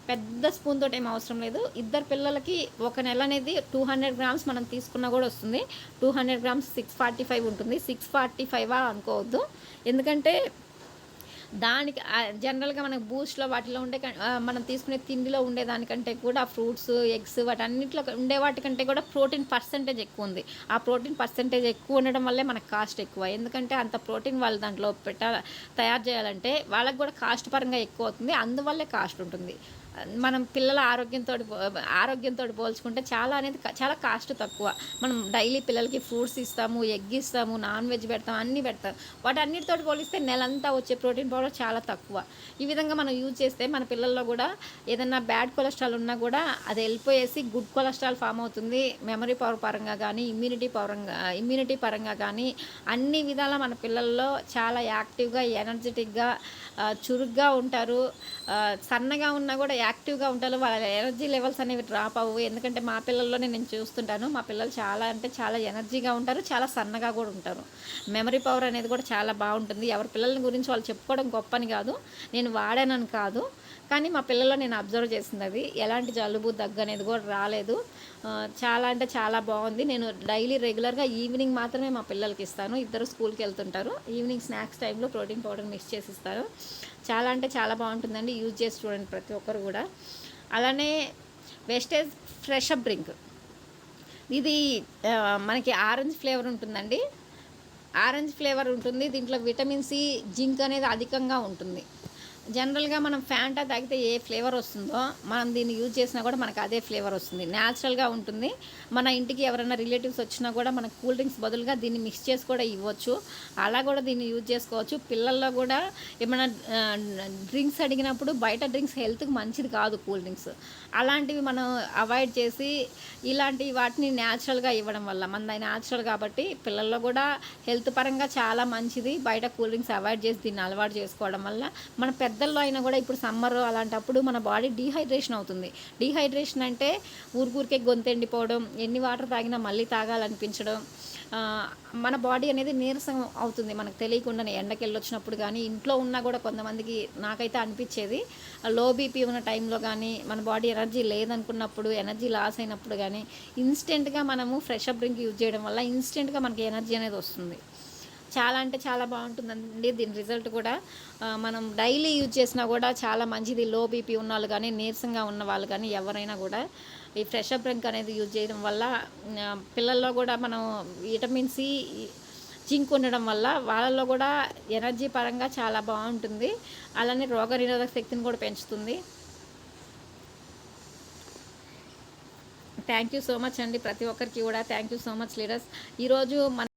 పెద్ద స్పూన్ తోటి ఏం అవసరం లేదు. ఇద్దరు పిల్లలకి ఒక నెల అనేది 200 grams మనం తీసుకున్నా కూడా వస్తుంది. 200 grams 645 ఉంటుంది. 645 అనుకోవద్దు. ఎందుకంటే దానికి జనరల్గా మనకు బూస్ట్లో వాటిలో ఉండే మనం తీసుకునే తిండిలో ఉండేదానికంటే కూడా ఫ్రూట్స్, ఎగ్స్ వాటన్నిటిలో ఉండే వాటికంటే కూడా ప్రోటీన్ పర్సెంటేజ్ ఎక్కువ ఉంది. ఆ ప్రోటీన్ పర్సెంటేజ్ ఎక్కువ ఉండడం వల్లే మనకు కాస్ట్ ఎక్కువ. ఎందుకంటే అంత ప్రోటీన్ వాళ్ళు దాంట్లో తయారు చేయాలంటే వాళ్ళకి కూడా కాస్ట్ పరంగా ఎక్కువ అవుతుంది. అందువల్లే కాస్ట్ ఉంటుంది. మనం పిల్లల ఆరోగ్యంతో పోల్చుకుంటే చాలా కాస్ట్ తక్కువ. మనం డైలీ పిల్లలకి ఫ్రూట్స్ ఇస్తాము, ఎగ్ ఇస్తాము, నాన్ వెజ్ పెడతాం, అన్నీ పెడతాం. వాటన్నిటితో పోలిస్తే నెలంతా వచ్చే ప్రోటీన్ పౌడర్ చాలా తక్కువ. ఈ విధంగా మనం యూజ్ చేస్తే మన పిల్లల్లో కూడా ఏదైనా బ్యాడ్ కొలెస్ట్రాల్ ఉన్నా కూడా అది వెళ్ళిపోయేసి గుడ్ కొలెస్ట్రాల్ ఫామ్ అవుతుంది. మెమరీ పవర్ పరంగా కానీ, ఇమ్యూనిటీ పరంగా కానీ అన్ని విధాలా మన పిల్లల్లో చాలా యాక్టివ్గా, ఎనర్జెటిక్గా, చురుగ్గా ఉంటారు. సన్నగా ఉన్నా కూడా యాక్టివ్గా ఉంటారు. వాళ్ళ ఎనర్జీ లెవెల్స్ అనేవి డ్రాప్ అవ్వవు. ఎందుకంటే మా పిల్లల్లోనే నేను చూస్తుంటాను. మా పిల్లలు చాలా అంటే చాలా ఎనర్జీగా ఉంటారు, చాలా సన్నగా కూడా ఉంటారు. మెమరీ పవర్ అనేది కూడా చాలా బాగుంటుంది. ఎవరి పిల్లల గురించి వాళ్ళు చెప్పుకోవడం గొప్పని కాదు, నేను వాడానని కాదు, కానీ మా పిల్లల్లో నేను అబ్జర్వ్ చేసింది అది. ఎలాంటి జలుబు, దగ్గు అనేది కూడా రాలేదు. చాలా అంటే చాలా బాగుంది. నేను డైలీ రెగ్యులర్గా ఈవినింగ్ మాత్రమే మా పిల్లలకి ఇస్తాను. ఇద్దరు స్కూల్కి వెళ్తుంటారు. ఈవినింగ్ స్నాక్స్ టైంలో ప్రోటీన్ పౌడర్ మిక్స్ చేసి ఇస్తారు. చాలా అంటే చాలా బాగుంటుందండి. యూజ్ చేసి చూడండి ప్రతి ఒక్కరు కూడా. అలానే వెస్టేజ్ ఫ్రెష్ అప్ డ్రింక్, ఇది మనకి ఆరెంజ్ ఫ్లేవర్ ఉంటుందండి. ఆరెంజ్ ఫ్లేవర్ ఉంటుంది. దీంట్లో విటమిన్ సి, జింక్ అనేది అధికంగా ఉంటుంది. జనరల్గా మనం ఫ్యాంటా తాగితే ఏ ఫ్లేవర్ వస్తుందో మనం దీన్ని యూజ్ చేసినా కూడా మనకు అదే ఫ్లేవర్ వస్తుంది. న్యాచురల్గా ఉంటుంది. మన ఇంటికి ఎవరైనా రిలేటివ్స్ వచ్చినా కూడా మనకు కూల్ డ్రింక్స్ బదులుగా దీన్ని మిక్స్ చేసి కూడా ఇవ్వచ్చు. అలా కూడా దీన్ని యూజ్ చేసుకోవచ్చు. పిల్లల్లో కూడా ఏమైనా డ్రింక్స్ అడిగినప్పుడు బయట డ్రింక్స్ హెల్త్కి మంచిది కాదు, కూల్ డ్రింక్స్ అలాంటివి మనం అవాయిడ్ చేసి ఇలాంటి వాటిని న్యాచురల్గా ఇవ్వడం వల్ల మనది న్యాచురల్ కాబట్టి పిల్లల్లో కూడా హెల్త్ పరంగా చాలా మంచిది. బయట కూల్ డ్రింక్స్ అవాయిడ్ చేసి దీన్ని అలవాటు చేసుకోవడం వల్ల మన పెద్దల్లో అయినా కూడా ఇప్పుడు సమ్మర్ అలాంటప్పుడు మన బాడీ డీహైడ్రేషన్ అవుతుంది. డీహైడ్రేషన్ అంటే ఊరికే గొంతు ఎండిపోవడం, ఎన్ని వాటర్ తాగినా మళ్ళీ తాగాలనిపించడం, మన బాడీ అనేది నీరసం అవుతుంది మనకు తెలియకుండానే. ఎండకి వెళ్ళొచ్చినప్పుడు కానీ ఇంట్లో ఉన్నా కూడా కొంతమందికి, నాకైతే అనిపించేది, లో బీపీ ఉన్న టైంలో కానీ మన బాడీ ఎనర్జీ లేదనుకున్నప్పుడు, ఎనర్జీ లాస్ అయినప్పుడు కానీ ఇన్స్టెంట్గా మనము ఫ్రెష్ అప్ డ్రింక్ యూజ్ చేయడం వల్ల ఇన్స్టెంట్గా మనకి ఎనర్జీ అనేది వస్తుంది. చాలా అంటే చాలా బాగుంటుందండి దీని రిజల్ట్ కూడా. మనం డైలీ యూజ్ చేసినా కూడా చాలా మంచిది. లో బీపీ ఉన్న వాళ్ళు కానీ, నీరసంగా ఉన్న వాళ్ళు కానీ ఎవరైనా కూడా ఈ ఫ్రెష్ అప్ డ్రింక్ అనేది యూజ్ చేయడం వల్ల పిల్లల్లో కూడా మనం విటమిన్ సి, జింక్ ఉండడం వల్ల వాళ్ళలో కూడా ఎనర్జీ పరంగా చాలా బాగుంటుంది. అలానే రోగనిరోధక శక్తిని కూడా పెంచుతుంది. థ్యాంక్ యూ సో మచ్ అండి. ప్రతి ఒక్కరికి కూడా thank you so much leaders. ఈరోజు మన